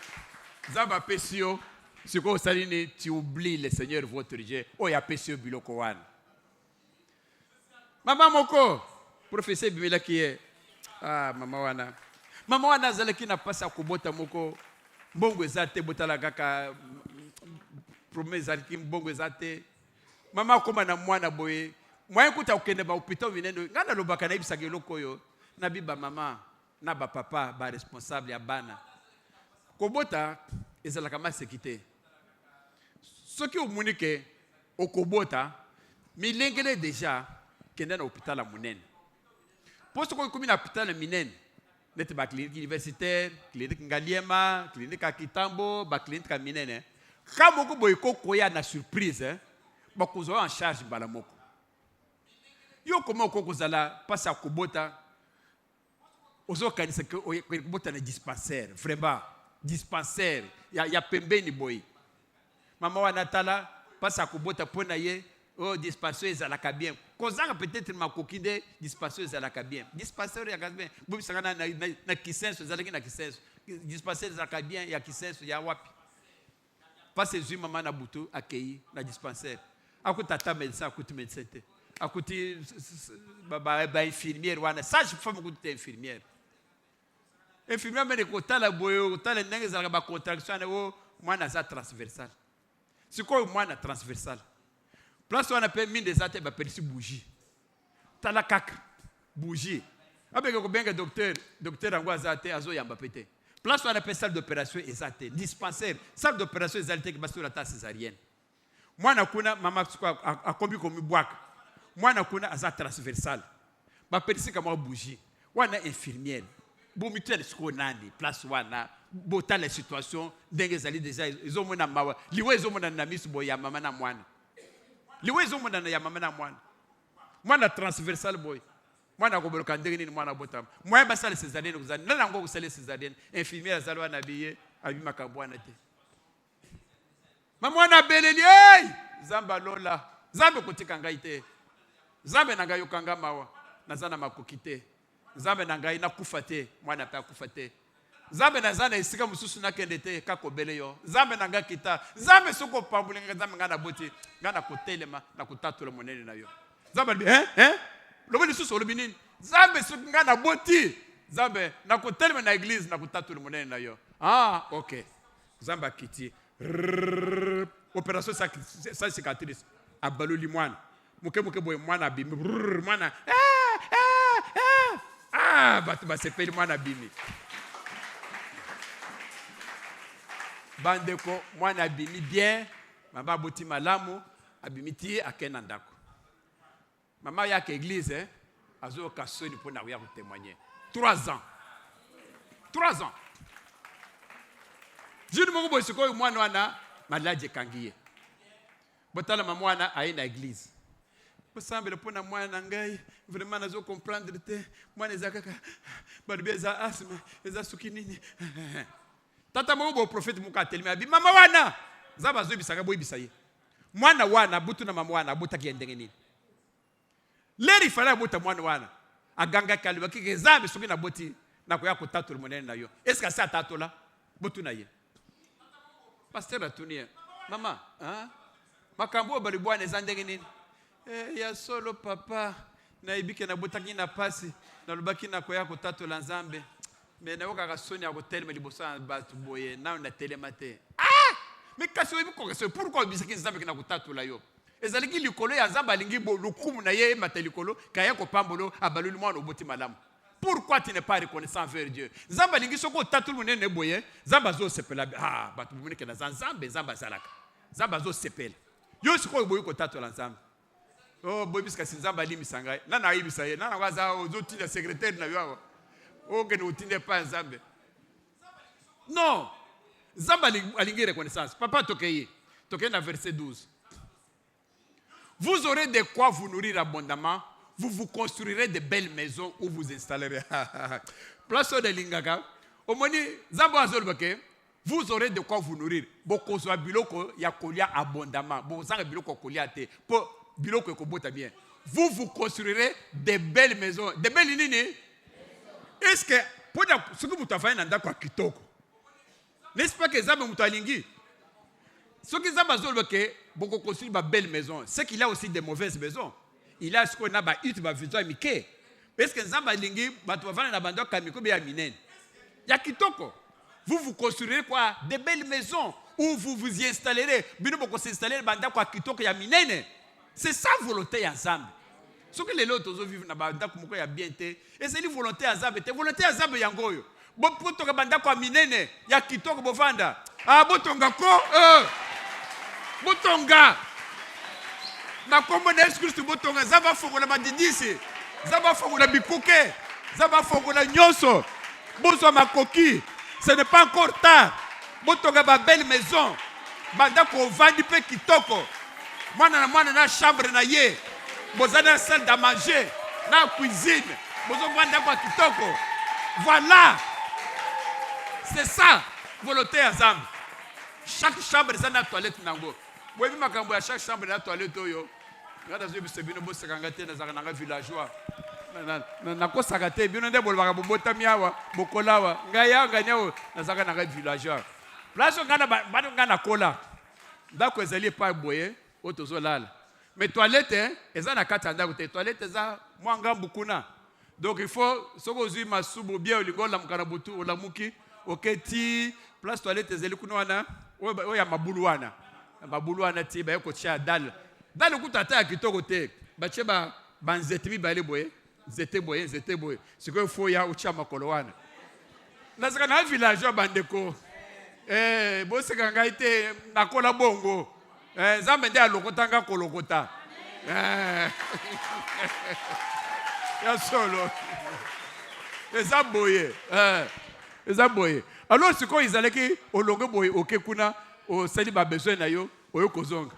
Zamba pesio. Siko saline tu oublies le Seigneur votre Dieu. Oya pesio biloko wana. Maman moko professeur bimela qui est Ah, mama wana. Mama wana azalaki na pasa kobota moko. Mbongo ezate botala kaka promesse azalaki mbongo ezate. Mama koma na mwana boye. Mwa kuta okende ba hôpital minendo. Ngana lobaka na ibisaka eloko yo. Na biba mama na ba papa ba responsable ya bana. Kobota ezalaka masekite. Soki omunike okobota milengele déjà kende na hôpital ya munene. Posto ko komi na hôpital ya minene. Nete ba clinique universitaire, clinique Ngaliema, clinique Kitambo, ba clinique ka minene. Kama ko boy ko koya na surprise, ba kuzo en charge bala moko. Yo comment ko kozala passa kobota. Ozo kanisa ko kobota na dispensaire, vraiment dispensaire. Ya pembeni boy. Mama wana tala passa kobota pona ye. Oh, dispensaire ezalaka bien. Kozanga peut-être makokinde dispensaire ezalaka bien. Dispensaire ezalaka bien. Bobi sanga na kisenso ezalaki na kisenso. Dispensaire ezalaka bien ya kisenso ya wapi. Passe zui mama na butu akei na dispensaire. Akuti tata médecin akuti médecin te. Akuti ba infirmière wana. Sage femme akuti infirmière. Infirmière mene kotala boyo, kotala ndenge ezalaka ba contraction o mwana za transversal. Siko mwana transversal. Place on appelle mine des athées, perçu bougie. Tala kaka, bougie. Avec le bien docteur Angois athée, azo yamba pété. Place on appelle salle d'opération exaté, dispensaire, salle d'opération exaltée qui passe sur la tasse césarienne. Moi na kuna mama a combi comme boak. Moi na kuna aza transversal. Ba perçu comme bougie. Wana infirmière. Bon mutuelle skonandi, place wana. Bota la situation, dengue zali déjà ils ont mona mawa. Liwe ils ont mona na miss boya mama na mwana. Liwe zo mwana ya mama na mwana. Mwana transversal boy. Mwana koboloka ndenge nini mwana botam. Mwana basale césarienne kuzani. Nana ngo kusale césarienne. Infirmière azalwa na biye abima kabwana te. Mama na beleli hey! Zamba lola. Zambe kotika ngai te. Zambe na ngai yokanga mawa. Nazana makokite. Zambe na ngai nakufa te. Mwana pa kufa te. Zambe na zana isika mususu na kende te kakobele yo. Zambe na nga kita. Zambe soko pambule nga zambe nga na boti. Nga na kotelema na kutatula monene na yo. Zambe lobo lisusu olobi nini? Zambe soko nga na boti. Zambe na kotelema na église na kutatula monene na yo. Ah, OK. Zambe akiti. Opération sa cicatrice. Abaluli mwana. Muke boy mwana bimi. Mwana. Batu ba sepeli mwana bimi. Bandeko mwana abimi bien, mama boti malamu, abimiti akena ndako. Mama yake église, azo kasoni pour na ya témoigner. 3 ans. 3 ans. Jini mungu bosiko mwana wana malaje kangiye. Botala mama wana aina église. Posambele pona mwana ngai, vraiment nazo comprendre te, mwana ezakaka baribeza asma, eza sukinini. Tata mo prophète muka telemi abi mama wana zaba zo bisaka boy bisaye mwana wana butu na mama wana buta kiendenge nini leri fala buta mwana wana aganga kalwa kike zambe soki na boti na ko ya ko tatu monene na yo est-ce que ça tatu la butu na ye pasteur atunia mama makambo bali bwana ezandenge nini ya solo papa na ibike na buta kina pasi na lubaki na ko ya ko tatu la nzambe. Mais na yoka kasoni akotelema libosa batu boye na na telemate mais kasi obi ko kasi pourquoi bisaki nzambe kina kutatula yo ezaliki likolo ya nzambe alingi bo lukumu na ye matelikolo kaya ko pambolo abaluli mwana oboti malamu. Pourquoi tu n'es pas reconnaissant envers Dieu? Nzambe alingi soko tatulu munene boye nzambe zo sepela batu muneke na nzambe nzambe zalaka nzambe zo sepela yo siko boye ko tatula nzambe. Oh boye biska nzambe alimisanga na na yibisa ye na na waza ozo tinda secrétaire na yo. Ok, ne vous pas Nzambe. Non. Nzambe alingi reconnaissance. Papa Tokeye. Tokeye na verset 12. Vous aurez de quoi vous nourrir abondamment. Vous vous construirez de belles maisons où vous installerez. Place de lingaka. Omoni Nzambe azolbake. Vous aurez de quoi vous nourrir. Boko zo biloko ya kolia abondamment. Boko zanga biloko kolia te. Po biloko ko bota bien. Vous vous construirez de belles maisons. De belles nini? Est-ce que pour ce que vous avez fait dans kitoko n'est-ce pas que Nzambe muto alingi ce que Nzambe azolba que beaucoup construire ba belle maison c'est qu'il a aussi des mauvaises maisons il a ce qu'on a ba ut ba vision mike Est-ce que nzamba lingi bato bavana na bando kamiko be ya minene ya kitoko? Vous vous construirez quoi? Des belles maisons où vous vous y installerez. Bino boko s'installer banda kwa kitoko ya minene. C'est ça volonté ya nzambe. Ce que les autres vivent na banda kumoko ya bien te. Et c'est une volonté ya nzambe te. Volonté ya nzambe yangoyo. Bo poto ka banda kwa minene ya kitoko bovanda. Ah botonga ko botonga. Na kombo na Yesu Kristo botonga zaba fongola madidisi. Zaba fongola bikuke. Zaba fongola nyoso. Bozo makoki. Ce n'est pas encore tard. Botonga ba belle maison. Banda ko vandi pe kitoko. Mwana na chambre na ye. Bozana salle à manger, na cuisine. Bozo vanda kwa kitoko. Voilà. C'est ça volonté ya nzambe. Chaque chambre ça na toilette nango. Boyebi makambo ya chaque chambre na toilette oyo. Ngata zo biso bino bosakanga te na zaka na villageois. Na kosaka te bino nde bolobaka bobota miawa bokolawa ngaya nganyao na zaka na villageois. Place ngana bano ngana kola. Ndako ezali pa boye otozo lala. Mais toilette eza na kati ndako te toilette eza mwanga bukuna. Donc il faut soko zui masubu bien olingola mukana butu olamuki oketi place toilette ezali kuna wana oya mabulu wana. Mabulu wana ti ba ko tia dal. Dal kutata ya kitoko te. Ba cheba banzete bi bale boye. Zete boye. Siko il faut ya ucha makolo wana. Nazaka na village bandeko. Boseka ngai te nakola bongo. Nzambe nde alokotanga kolokota. Ya solo. Eza boye. Alors siko izaleki olongo boye okekuna o sali ba besoin na yo oyo kozonga.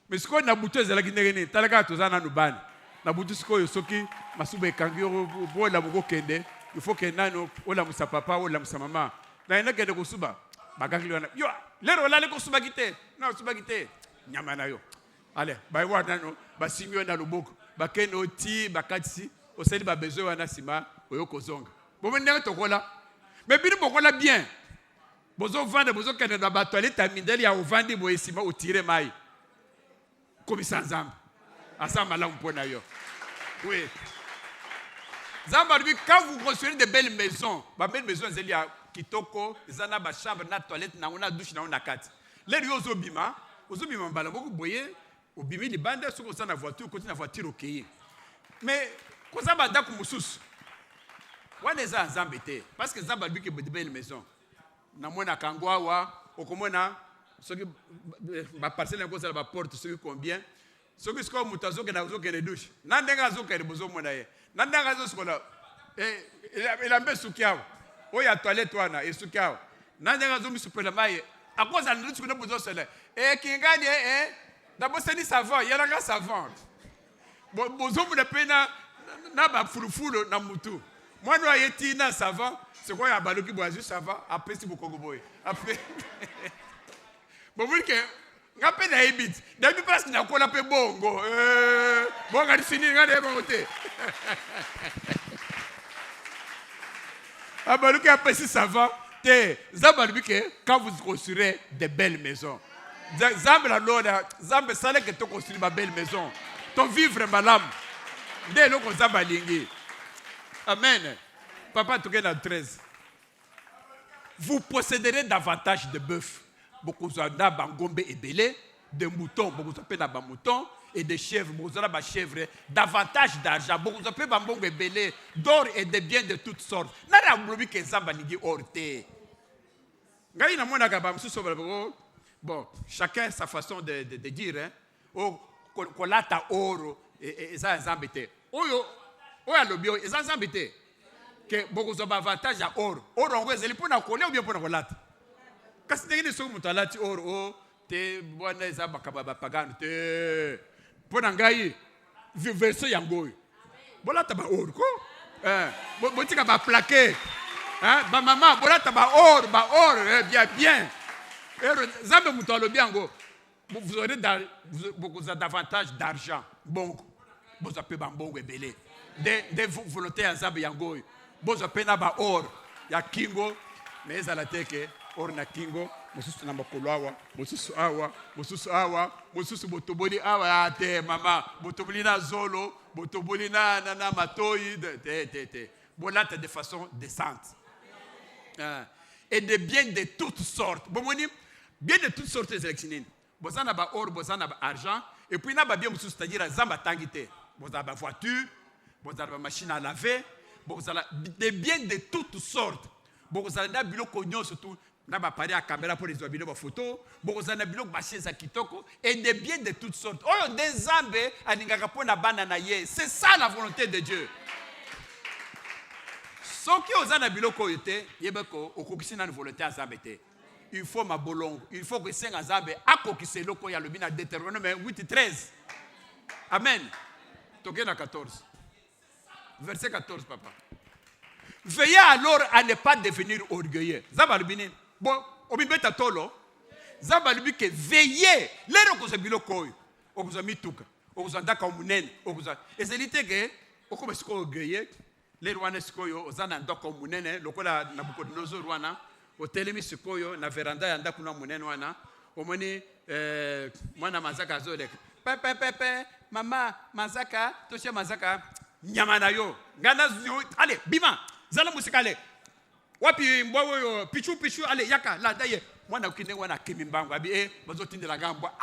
Mais siko na butu ezalaki ndenge talaka tozana nubani. Na butu siko yo soki masuba ekangi yo bola moko kende. Il faut que nano ola musa papa ola musa mama. Na ina kende kosuba. Bagaki wana. Yo, lero la le kosuba kite. Na kosuba kite. Nyama na yo. Allez, ba wa nano ba simio na loboko. Ba keno ti bakatisi osali ba besoin wana sima oyo kozonga. Bo ndenge tokola. Mais bino bokola bien. Bozo vendre bozo kende na ba toilette amindeli ya ovandi bo esima o tirer mai. Comme ça nzambe. Asamba la mpona yo. Oui. Zamba lui quand vous construisez de belles maisons, ba belles maisons zeli ya kitoko, zana ba chambre na toilette na ona douche na ona kati. Les yozo bima, ozobima mbala beaucoup boye, obimi li bande soko sana voiture, côté na voiture okeye. Mais ko za banda ku mususu. Wana za nzambe te parce que zamba lui que de belles maisons. Na mona kangwawa, okomona soki ba parcelle ko za ba porte soki combien. Soki sko mutazo ke na zo ke douche. Na ndenga zo ke bozo mona ye. Na ndenga zo skola il a mbesu kiao. Oya toilette wana esukiao. Na ndenga zo misupela mai. À cause de nous, nous avons besoin de Kingani, d'abord c'est du savon, il y a un savon. Bon, vous ne pouvez pas na fulu na mutu. Moi, nous avons un savon, c'est quoi, il y a un ballon qui boit juste savon, après c'est beaucoup de boy. Après, bon, vous dites que, n'a pas d'habitude, d'habitude parce que n'a pas la paix bongo. Bon, on a fini, on a démonté. Un ballon qui a passé savon. Quand vous construirez des belles maisons, Zambe sale que tu construis ma belle maison, ton vivre malam, dès le Zamba lingi. Amen. Papa, tu es dans 13. Vous posséderez davantage de bœufs, beaucoup de bangombe et belé, de moutons, beaucoup de moutons et de chèvres, beaucoup de chèvres, davantage d'argent, beaucoup de bambong et belé, d'or et de biens de toutes sortes. N'a pas que Zamba lingi orte. Bon, chacun sa façon de dire. Oh, kolata oro et ça zambete. Oyo, oya lobio et ça zambete. Que beaucoup de avantages à oro. Oro on va pour na coller ou bien pour na kolata. Kasi ndenge so mutalati oro te bwana zamba kababa pagano te. Pour na ngai verso yangoyo. Bolata ba oro ko? Botika ba plaqué. Hein, ba maman, bolata ba or, bien. Zambe mutalo biango. Vous aurez beaucoup davantage d'argent. Bon, vous appelez bambongo belé. Des volontés à zambe yango. Vous appelez na ba or, ya kingo, mais à la teke or na kingo, mususu na makoloawa, mususu awa, mususu botoboni awa te mama, botoboli na zolo, botobolina nana matoi bolate de façon décente. Et de biens de toutes sortes. Bon, bien de toutes sortes sélectionnées. Vous avez or, vous avez argent, et puis vous avez bien, c'est-à-dire, vous avez voiture, vous avez machine à laver, vous avez des biens de toutes sortes. Vous avez des biens surtout, vous avez appareil à caméra pour les photos, vous avez des machines à kitoko, et des biens de toutes sortes. Oh, des zambes, c'est ça la volonté de Dieu. Ce qui est aux anabiloko était, il volonté à Zambete. Il faut ma bolongo. Il faut que c'est un Zambe. A kokise loko ya lobina Deutéronome 8:13. Amen. Tokena 14. Verset 14, papa. Veillez alors à ne pas devenir orgueilleux. Zamba lubine. Bon, obibeta tolo. Zamba lubi que veillez. Lero ko se biloko yo. Okuza mituka. Okuza ndaka munene. Okuza. Ezelite ke okoma siko orgueilleux. Les Rwanda sikoyo ozana ndoko munene lokola Nabucodonosor Rwanda otelemi sikoyo na veranda ya ndako na munene wana omoni mwana mazaka zole pepe mama mazaka toshe mazaka nyama na yo ngana allez bima zala musikale wapi mbowo yo pichu allez yaka la daye mwana ukinde wana kimimbango abi bazotindela ngambwa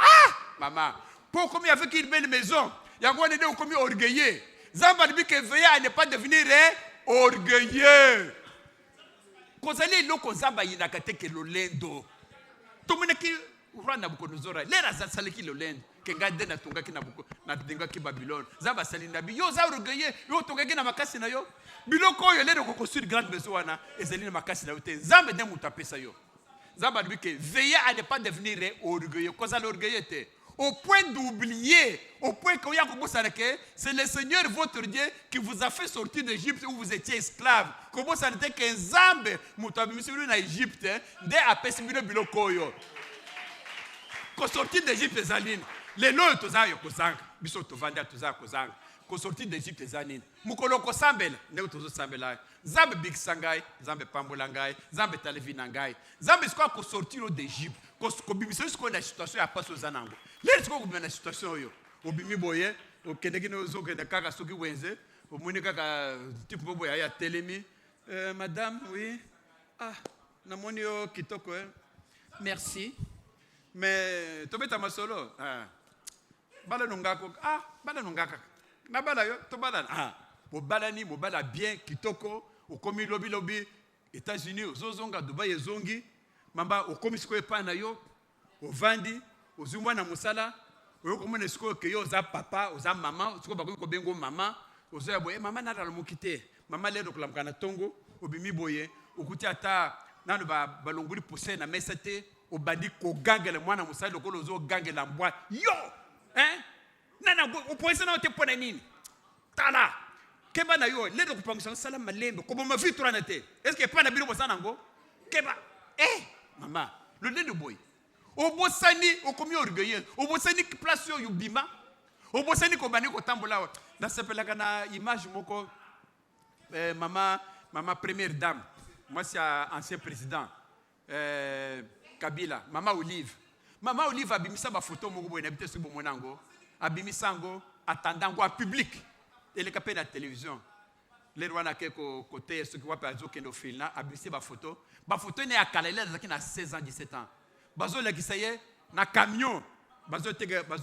mama pour comme avec une belle maison yango ne de comme orgueilleux. Zamba dit que veillez à ne pas devenir orgueilleux. Kozali loko zamba yinakate ke lolendo. Tumune ki urana bukonozora. Lera za saliki lolendo. Kenga dena tunga ki na dinga ki Babylone. Zamba sali nabi yo za orgueilleux. Yo tunga ki na makasi na yo. Biloko yo lero ko construire grande maison wana ezali na makasi na yo te. Zamba de mutapesa yo. Zamba dit que veillez à ne pas devenir orgueilleux. Kozali orgueilleux te. Au point d'oublier, au point que c'est le Seigneur votre Dieu qui vous a fait sortir d'Égypte où vous étiez esclaves. Comment ça n'était qu'un zambe, en Égypte, dès à Pessimino Bilokoyo. Quand sorti d'Égypte, Zaline, les lois tozayo kozang, biso tovanda tozayo kozang, quand sorti d'Égypte, Zaline, Mukoloko Sambel, Neutozo Sambela, Zambe Big Sangai, Zambe Pambolangai, Zambe Talevinangai, Zambe Squad pour sortir d'Égypte. Quand bibiso ce qu'on a situation à passer aux anango. Les gens qui ont une situation yo, au bimi boye, au keneki no zo ke kaka soki wenze, au moni kaka type boye ya telemi, madame oui, na moni yo kitoko merci, mais tobeta masolo, bala nungako, bala nungaka, na bala yo, to bala mo bala ni mo bala bien kitoko, au komi lobi États-Unis, au zozonga Dubai zongi. Mamba okomi siko epana yo ovandi ozumwa na musala oyokomona siko ke yo za papa oza mama siko bakoki ko bengo mama ozoya boye mama na dala mukite mama lero kulamka na tongo obimi boye okuti ata nanu balonguli pousse na mesete obadi ko gangela mwana musala lokolo zo gangela mbwa yo nana opoise na te pona nini tala keba na yo lero kupangisa sala malembe ko boma vitura na te est-ce que pas na bilo bosana ngo keba Maman, le nez de boy. Obosani, okomi orgueilleux. Obosani place yo yubima. Obosani kobani ko tambola. Na sepela kana image moko maman première dame. Moi c'est ancien président Kabila, maman Olive. Maman Olive abimisa ba photo moko boy n'habite sur monango. Abimisa ngo attendant ngo public. Et le capé de la télévision. Les Rwanda qui côté ceux qui voient par exemple nos films là abusé ba photo n'est à Kalele qui na 16 ans 17 ans bazo la qui ça y est na camion bazo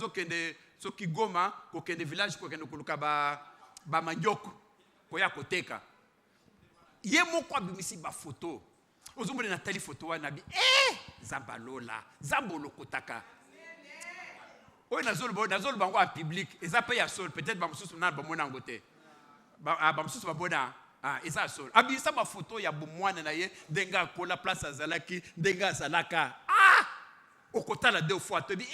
kende ceux qui goma ko kende village ko kende kuluka ba mandioko ko ya koteka ye moko abimisi ba photo ozomone na tali photo wana bi zambalola zambolo kotaka oyo nazolo bango a public eza pe ya sol peut-être ba mususu na ba mona ngote bamsusu babona eza sol abisa ba photo ya bomwana na ye denga kola place azalaki denga azalaka okotala deux fois to bi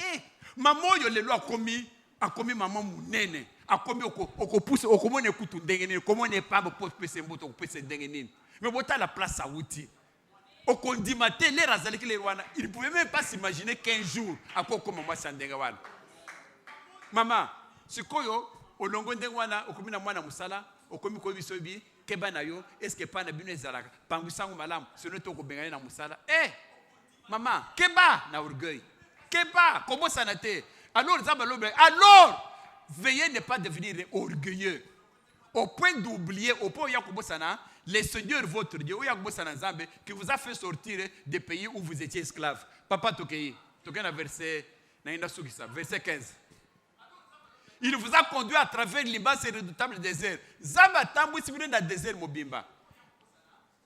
maman yo lelo akomi maman munene akomi okopousse okomone kutu ndenge nini komone pa bo pese mboto kopese ndenge nini mais bota la place à outil okondima te les razalaki les wana il pouvait même pas s'imaginer qu'un jour akokoma moi sandenga wana maman sikoyo olongo ndenge wana okomi na mwana musala okomi ko bisobi keba na yo est-ce que pas na bino ezalaka pangusango malamu sinon to ko bengana na musala maman keba na orgueil keba komo sanate alors zamba lobe alors veillez ne pas devenir orgueilleux. Au point d'oublier, au point où le Seigneur votre Dieu, qui vous a fait sortir des pays où vous étiez esclaves. Papa Tokei, verset 15. Il vous a conduit à travers l'immense et redoutable désert. Zamba tambu sibine na désert mobimba.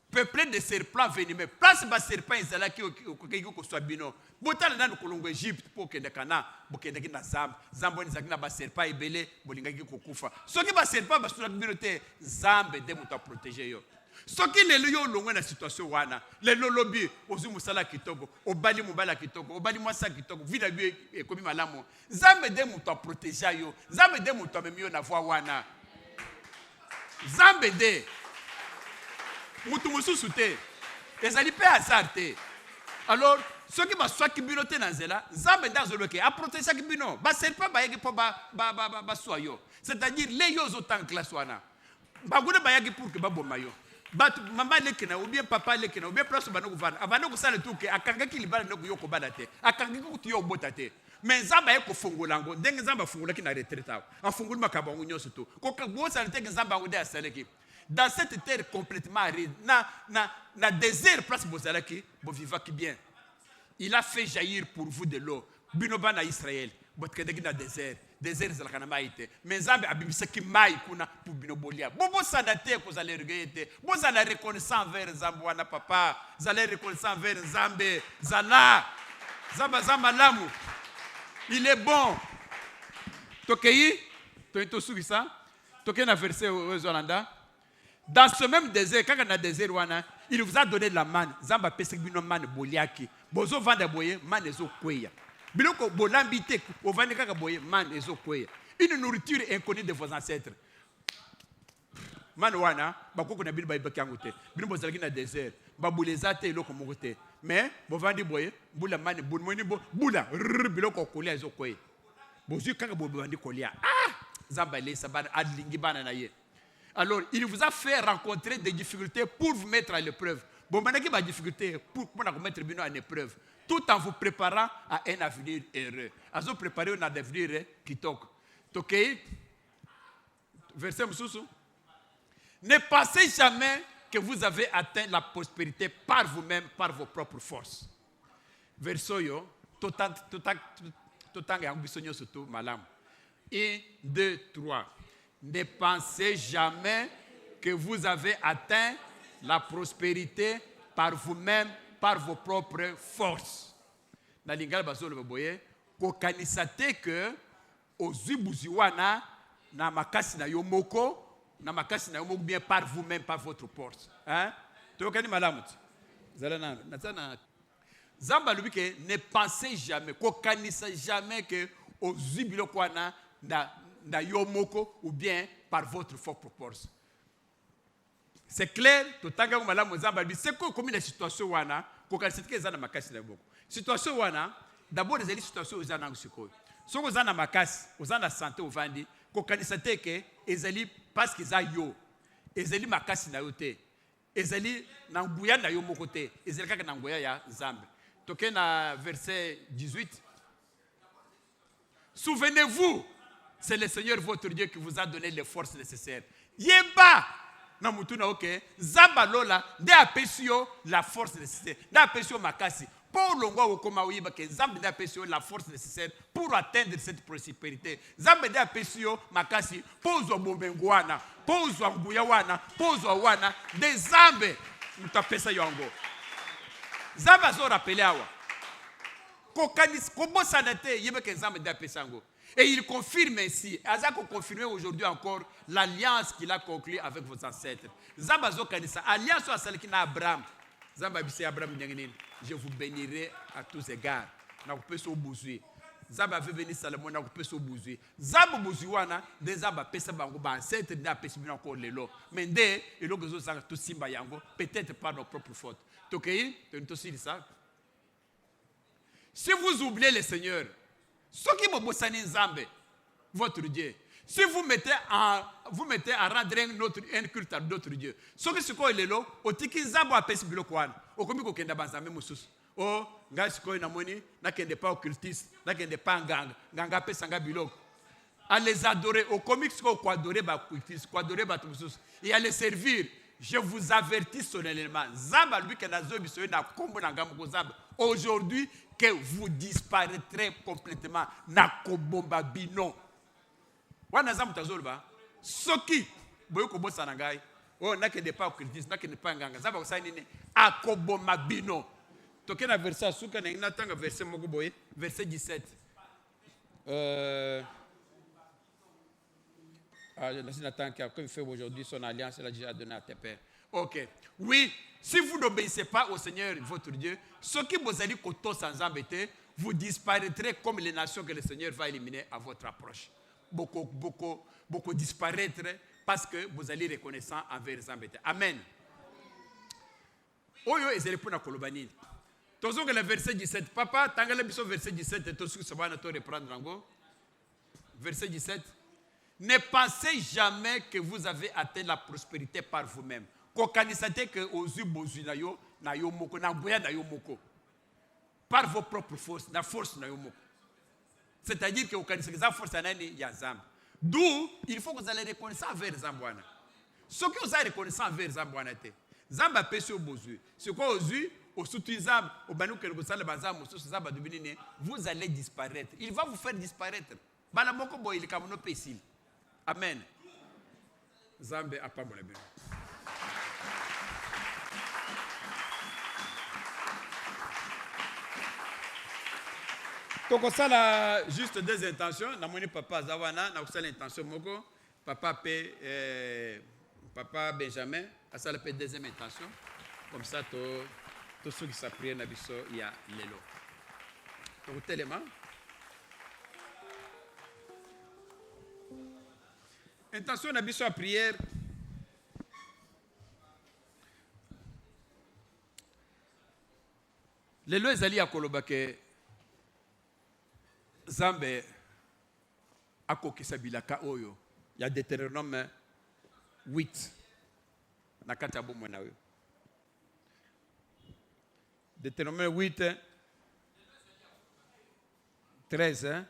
Peuplé de serpents venimeux. Place ba serpent ezala ki ko soit bino. Botala na kolongo Égypte pour que Kana, bokende na Zamba. Zamba ni zakina ba serpent ebele bolinga ki kokufa. Soki ba serpent ba sura bino te Zamba de muta protéger yo. Soki lelo yo longwe na situation wana, lelo lobi ozu musala kitoko, obali mubala kitoko, obali mwasa kitoko, vida bi ekomi malamu. Zamba de muta protéger yo. Zamba de muta memio na voix wana. Zamba de mutu mususu te. Ezali pe hasard te. Alors, ceux qui baswa kibino te nanzela, Zamba de azoloke a protéger kibino. Ba serpa ba yegi po ba soyo. C'est-à-dire les yo zotan classe wana. Ba gune ba yegi pour que ba bomayo. But maman lekena ou bien papa lekena ou bien place banoko vana avana ko sala tuke akanga kilibala ndoko yoko badate akanga ko tiyo botate mais Zamba eko fongolango ndenge Zamba fongola ki na retraite afunguli makaba ngunyo soto ko bo sala te Zamba ngode asaleki dans cette terre complètement aride na désert place bozalaki bo vivaki bien. Il a fait jaillir pour vous de l'eau binoba na Israël botkede ki na désert zalakana maite mais Zamba abibisaki mai kuna pour binobolia bobo sadate ko zale regete bo zala reconnaissant vers Zamba na papa zale reconnaissant vers Nzambe Zamba lamu il est bon tokei to sugisa tokei na verset Zolanda dans ce même désert quand na désert wana il vous a donné la manne Zamba pesek bino manne boliaki bozo vanda boye manne ezo kweya biloko bolambite ovandi kaka boye man ezokweya une nourriture inconnue de vos ancêtres man wana bakoko na bino bayebaki yango te bino bozalaki na désert babuleza te eloko moko te mais bovandi boye bula mane moni bula biloko kolia ezokweya bozwi kaka bobandi kolia Zamba lesa bana adlingi bana na ye. Alors il vous a fait rencontrer des difficultés pour vous mettre à l'épreuve. Bon banaki ba difficulté pour mettre bino en épreuve. Tout en vous préparant à un avenir heureux. À vous préparer un avenir qui toque. Tokei, verset Moussoussou. Ne pensez jamais que vous avez atteint la prospérité par vous-même, par vos propres forces. Verset yo, totang yang bisonyo surtout malam. 1, 2, 3. Ne pensez jamais que vous avez atteint la prospérité par vous-même, par vos propres forces. Na lingala bazolo baboye ko kanisate que ozibuziwana na makasi na yomoko na makasi na yomoko bien par vous-même par votre force. Hein? Tokani malamuti. Zalana natana Zamba lubike ne pensez jamais ko kanisa jamais que ozibilo kwana na yomoko ou bien par votre propre force. C'est clair, totanga malamu Zamba bi c'est quoi comme la situation wana ko kanisate ke zana makasi na yomoko. Situation wana d'abord les situations aux ana ngusiko. Soko zana makasi, ozana santé ovandi, ko kanisate ke ezali parce que za yo. Ezali makasi na yote. Ezali na nguya na yo moko te. Ezali kaka na nguya ya Nzambe. Toke na verset 18. Souvenez-vous, c'est le Seigneur votre Dieu qui vous a donné les forces nécessaires. Yeba na mutuna oke, Zamba lola de apesio la force nécessaire. Da apesio makasi. Pour l'ongwa okoma oyiba ke Zamba de apesio la force nécessaire pour atteindre cette prospérité. Zamba de apesio makasi pour zo bombengwana, pour zo nguya wana, pour zo wana de Zambe mutapesa yongo. Zamba zo rappelé awa. Kobo sanate yeba ke Zamba de apesango. Et il confirme ainsi, Azako confirme aujourd'hui encore l'alliance qu'il a conclue avec vos ancêtres. Zamba zo kanisa alliance wa saliki na Abraham. Zamba bise Abraham nyanginini. Je vous bénirai à tous égards. Na kupeso buzui. Zamba avait béni Salomon na kupeso buzui. Zamba buzuwana de Zamba pesa bango ba ancêtre na pesa bino encore lelo. Mais nde eloko zo sanga to simba yango peut-être par nos propres fautes. Tokei, to si ça. Si vous oubliez le Seigneur, ce qui me Nzambe, votre Dieu, si vous mettez à rendre un culte à d'autres dieux, ce qui se passe là, au tiki Nzambe a pesi bilo kwan, au komi ko kenda banzambe musus. Oh, ngai sikoy na moni, na kende pa occultiste, na kende pa nganga pesa nga bilo. à les adorer, au comics qu'on adorer, et à les servir. Je vous avertis solennellement. Aujourd'hui, que vous disparaîtrez complètement. Nakobomba bino. Wana zamu tazolba. Soki boyo kobosa nangai. Oh nakende pas occultisme, nakende pas nganga. Zaba ko nini akobomba bino. Tokena verset suka na inatanga verset moko boye, verset 17. Nathan qui a fait aujourd'hui son alliance, il a déjà donné à tes pères. Ok. Oui, si vous n'obéissez pas au Seigneur votre Dieu, ce qui vous allez koto sans embêter, vous disparaîtrez comme les nations que le Seigneur va éliminer à votre approche. Beaucoup disparaître parce que vous allez reconnaissant envers les embêtés. Amen. Oyo ezele pona kolobani. Tozo que le verset 17. Papa, tangale biso verset 17 et tozo se va na to reprendre ngo. Verset 17. Ne pensez jamais que vous avez atteint la prospérité par vous-même. Kokanisate que ozu bozu na yo moko na boya na yo moko. Par vos propres forces, la force na yo moko. C'est-à-dire que kokanisate za force nani ya Zamba. D'où il faut que vous allez reconnaître envers Zambwana. Ce que vous allez reconnaître envers Zambwana te. Zamba pesi bozu. Ce quoi ozu au soutien Zamba, au banu que le sale bazam au Zamba de vous allez disparaître. Il va vous faire disparaître. Bala moko boy il kamono pesil. Amen. Zambe apambola bino. Donc ça là juste deux intentions. Na moni papa Zawana na kusala intention moko. Papa papa Benjamin a ça la deuxième intention. Comme ça tout ceux qui s'apprient na biso ya lelo. Donc tellement intention na biso à prière. Lelo ezali ya koloba ke Zambe akokisa bilaka oyo ya Deutéronome 8 na kati ya bomoi na yo. Deutéronome 8 13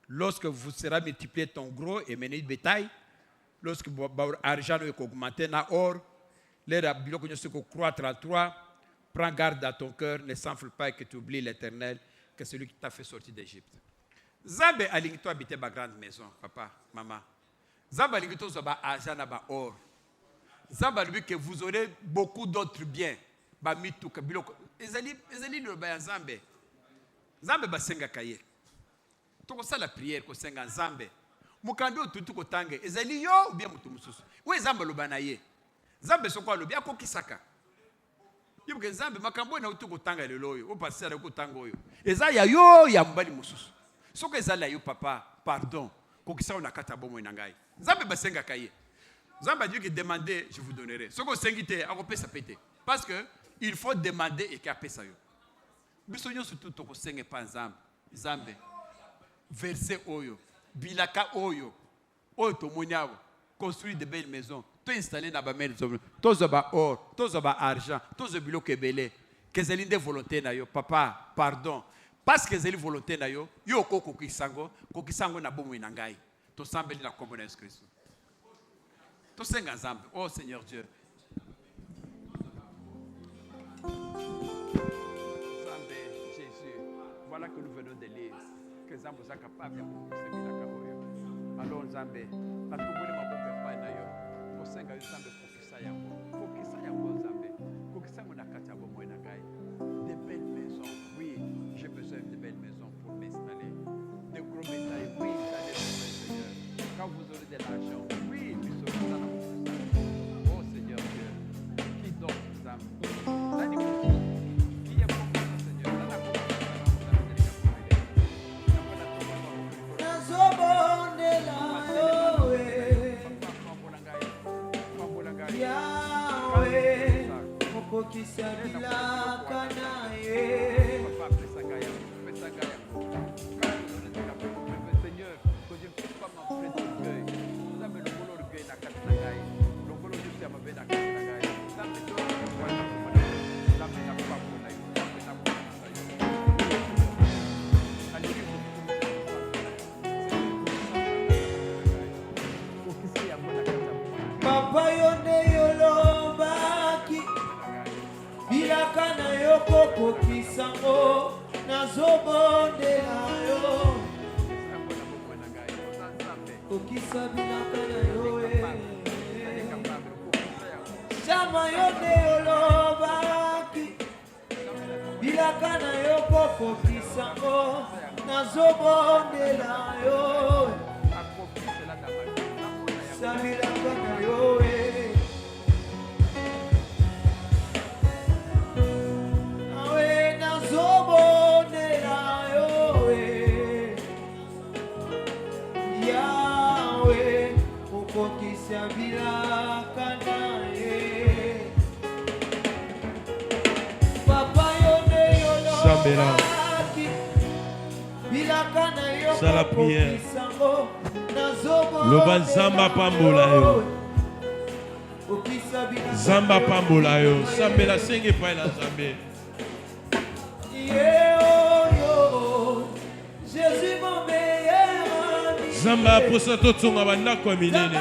lorsque vous serez multiplié ton gros et mené de bétail, lorsque l'argent est augmenté na or, l'air à biloko nyonso ko croître à toi, prends garde à ton cœur, ne s'enfle pas et que tu oublies l'Éternel, que celui qui t'a fait sortir d'Égypte. Zambe alingito habiter ba grande maison, papa, maman. Zambe alingito zoba argent na ba or. Zambe lui que vous aurez beaucoup d'autres biens. Ba mitu ka biloko. Ezali le ba Zambe. Zambe ba senga kaye. Toko ça la prière ko senga Zambe. Mukando tutu ko tange. Ezali yo ou bien mutu mususu. We Zambe lo banaye. Zambe soko lo bia ko kisaka. Yibuke Zambe makambo na utu ko tanga lelo yo. O passer ko tango yo. Ezaya yo ya mbali mususu. Ce que ça yo papa, pardon, pour que ça on a katabo mo nangai. Zambe basenga kaye. Zambe dit que demandez, je vous donnerai. Ce que sengite, a repé ça pété. Parce que il faut demander et qu'après ça yo. Bisonyo surtout to ko senge pa Zambe. Zambe. Verset oyo, bilaka oyo. Oyo to moniawo, construire de belles maisons, to installer na ba maison, to zoba or, to zoba argent, to zo biloko ebele. Que zelinde volonté na yo, papa, pardon. Parce que c'est la volonté na yo, yo kokisango na bomo inangai. To sambeli na kombo na Yesu Kristo. To senga Zambe, oh Seigneur Dieu. Zambe, Jésus, voilà que nous venons de lire que Zambe est capable de kokisa bilaka oyo. Alors Zambe, na tubuli maboko pa na yo. Ko senga yo Zambe kokisa yango. Kokisa yango Zambe. Kokisango na kati ya bomo inangai. Des belles maisons, oui. J'ai besoin de belles maisons pour m'installer. De gros bétail, oui, j'allais besoin, Seigneur. Quand vous aurez de l'argent, oui, nous serons dans la maison. Oh Seigneur Dieu, qui donne nous âmes. Qui est pour nous, Seigneur. Seigneur, que je ne puisse pas m'emprunter d'orgueil. Vous avez le bon orgueil dans la Katanagai. Le bon orgueil dans la Katanagai. Ça me donne le point de vue. Ça me donne pas pour la vie. Ça me donne pas pour la vie. Alléluia. okokisango nazobondela yo okisa bilaka na yo Chama yo nde olobaki bilaka na yo kokokisango nazobondela yo sabilaka na yo awe nazobondela yo yawe okokisa bilaka na ye papa yo nde olobaki bilaka na yo Sala prière. kokokisango nazobondela Loba Zamba pambola yo. okisa bilaka Zamba pambola yo. Sambela senge pa la Zambe. Jésus mon meilleur ami Zamba posa to tsonga bandako ya minene.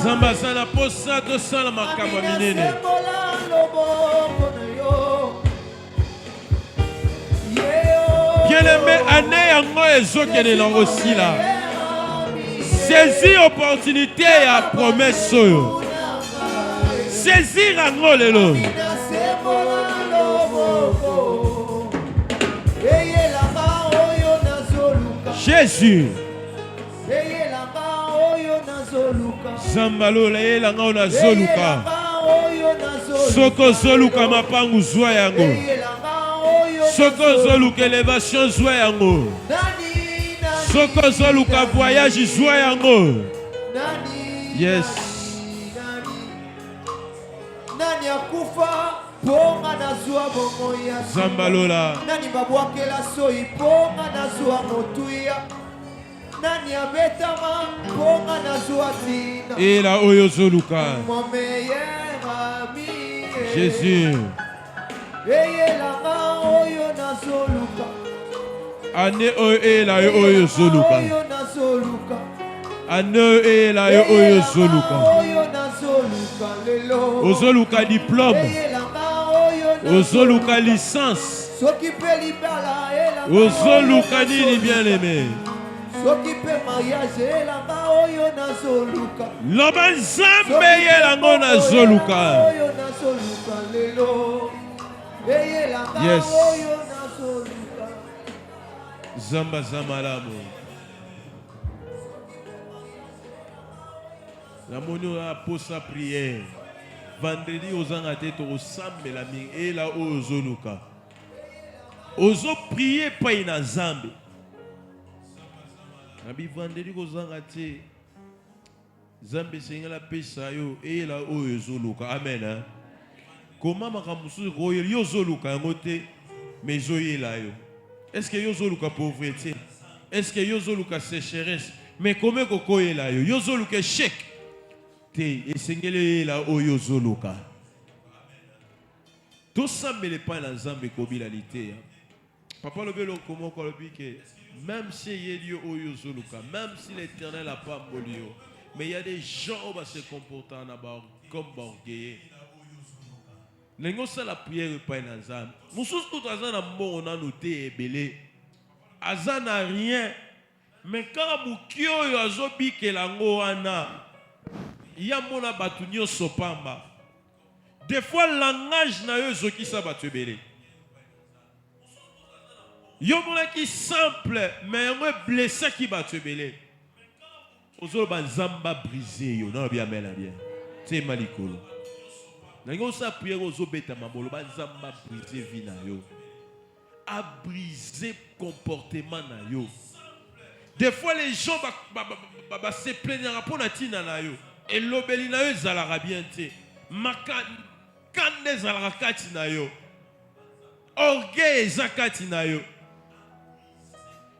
Zamba sana posa to sala makambo ya minene. Bien-aimé, année yango ezokende nango sila. Saisis opportunité ya promesse oyo. Saisir yango lelo. Jésus. Zambalo la yelanga ona zoluka. Soko zoluka mapangu zwa yango. Soko zoluka élévation zwa yango. Soko zoluka voyage zwa yango. Yes. Nani akufa ponga nazwa bomoya Zambalola. nani babwakela soyi ponga nazwa motuya nani abetama ponga nazwa tina Et la oyo zoluka. mon meilleur ami Jésus. eyelanga oyo nazoluka Ane oyo e la oyo zoluka. oyo nazoluka Ane e la oyo zoluka. oyo nazoluka lelo Ozoluka diplôme. eyelanga oyo Ozoluka licence. soki mpe libala elanga Ozoluka nini bien aimé. soki mpe mariage elanga oyo nazoluka Loba Nzambe yelango nazoluka. oyo nazoluka lelo eyelanga Yes. oyo nazoluka Zamba zamalamu. La monnaie a posa prière. Vendredi aux angateto au sambe la ming et la ozoluka. Ozo prier pa ina zambe. Nabi vendredi aux angate. Zambe sengala pesa yo et la ozoluka. Amen. Hein? Comment makamusu royel yo zoluka ngote mais zoye la yo. Est-ce que yo zoluka pauvreté? Est-ce que yo zoluka sécheresse? Mais comment koko la yo? Yo zoluka chèque. Te esengele la oyo zoluka. Tout ça me le pas dans Zambé kobilalité. Papa le belo comment ko le que même si il y a oyo zoluka, même si l'Éternel a pas molio, mais il y a des gens qui vont se comporter comme orgueilleux. Lengo ça la prière pas dans Zambé. Moussous tout azana mo on a noté ebelé. Azana rien. Mais quand mukio yo azobi ke lango ana Yamona batunyo sopamba. Des fois, le langage n'a eu zoki sa batubele. Yomona qui simple, mais on est blessé qui batubele. Ozo banzamba brisé yo, non bien bien bien. C'est malikolo. Nango sa prière ozo beta mabolo banzamba brisé vina yo. A brisé comportement na yo. Des fois les gens se plaignent pour la tina na yo. Et l'obélina yo zalara bien te. Makande zalara kati na yo. Orgueil zakati na yo.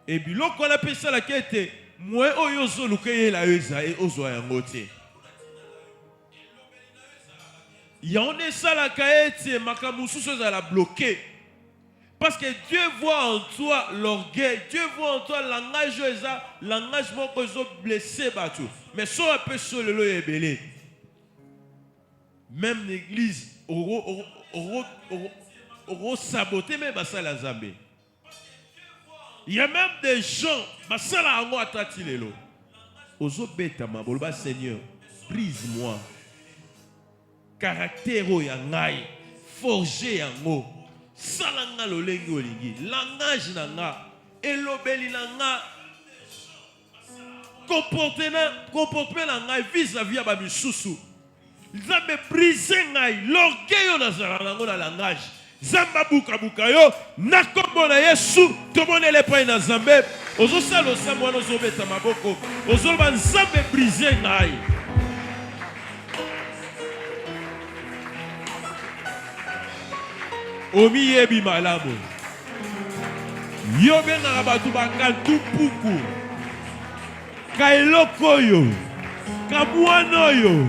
Et puis l'on a appelle ça la quête. Moi oyo zoluka ye la yo zae ozo yango te. Yande ça la kaete makamusu so za la bloquer. Parce que Dieu voit en toi l'orgueil. Dieu voit en toi langage moko zo blessé batu. Mais so un peu sur le loyer belé. Même l'église saboter même basala Nzambe. Il y a même des gens, basala ango atati lelo. Ozo betama boloba Seigneur, brise-moi. Caractère ya ngai, forger yango. Salanga lolengi olingi, langage na nga, elobeli na nga. Comportement na ngai vis-à-vis ya ba misusu. Nzambe brise ngai, l'orgueil na zala nango na langage. Zamba buka yo, na kombo na Yesu, tomone le pa na Nzambe. Ozo salo samwa no zobeta maboko. Ozo ba Nzambe brise ngai. Omi yebi malamu. Yo benga batu bakantu puku. Kailoko yo. Kabuano yo.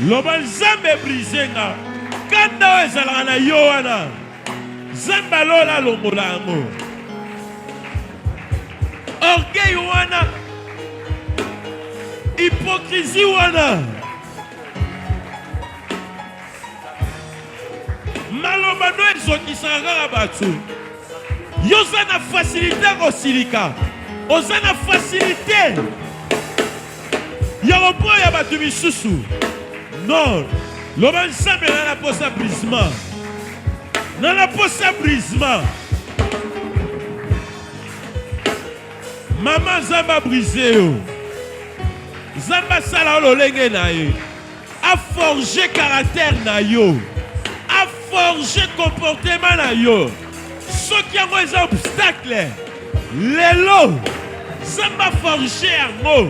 Loba Nzambe brise nga. Kanda ezalaka na yo wana. Nzambe lola longola yango. Orgueil wana. Hypocrisie wana. Maloba no ezokisaka kaka batu. Yo za na facilité kosilika. Oza na facilité. Ya repos ya batu misusu. Non. Loba Nzambe na la posa brisement. Na la posa brisement. Maman Nzambe brisé yo. Nzambe sala lolenge na ye. A forger caractère na yo. A forger comportement na yo. Ce qui a un obstacle. Lelo. Nzambe forger yango.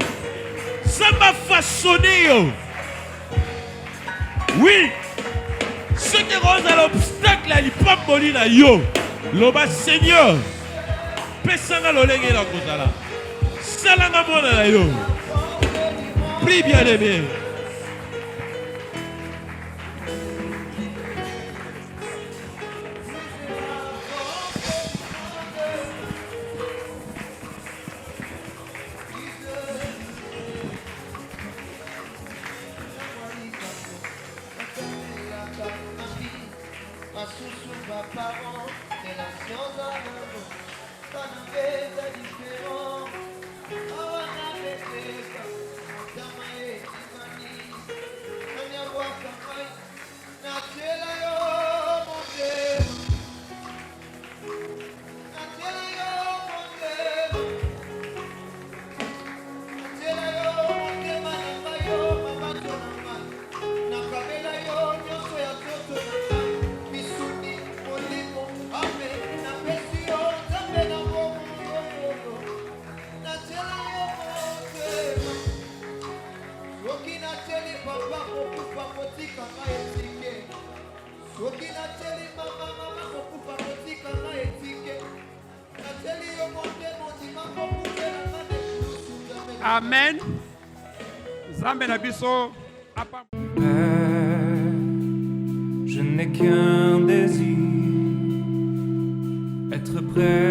Nzambe façonner yo. Oui, ce qui rose à l'obstacle, il peut mourir na yo. Loba Seigneur, pesanga lolenge na kozala. Salanga mona na yo. Prie bien aimé. Amen. Nzambe na biso. Père, je n'ai qu'un désir, être près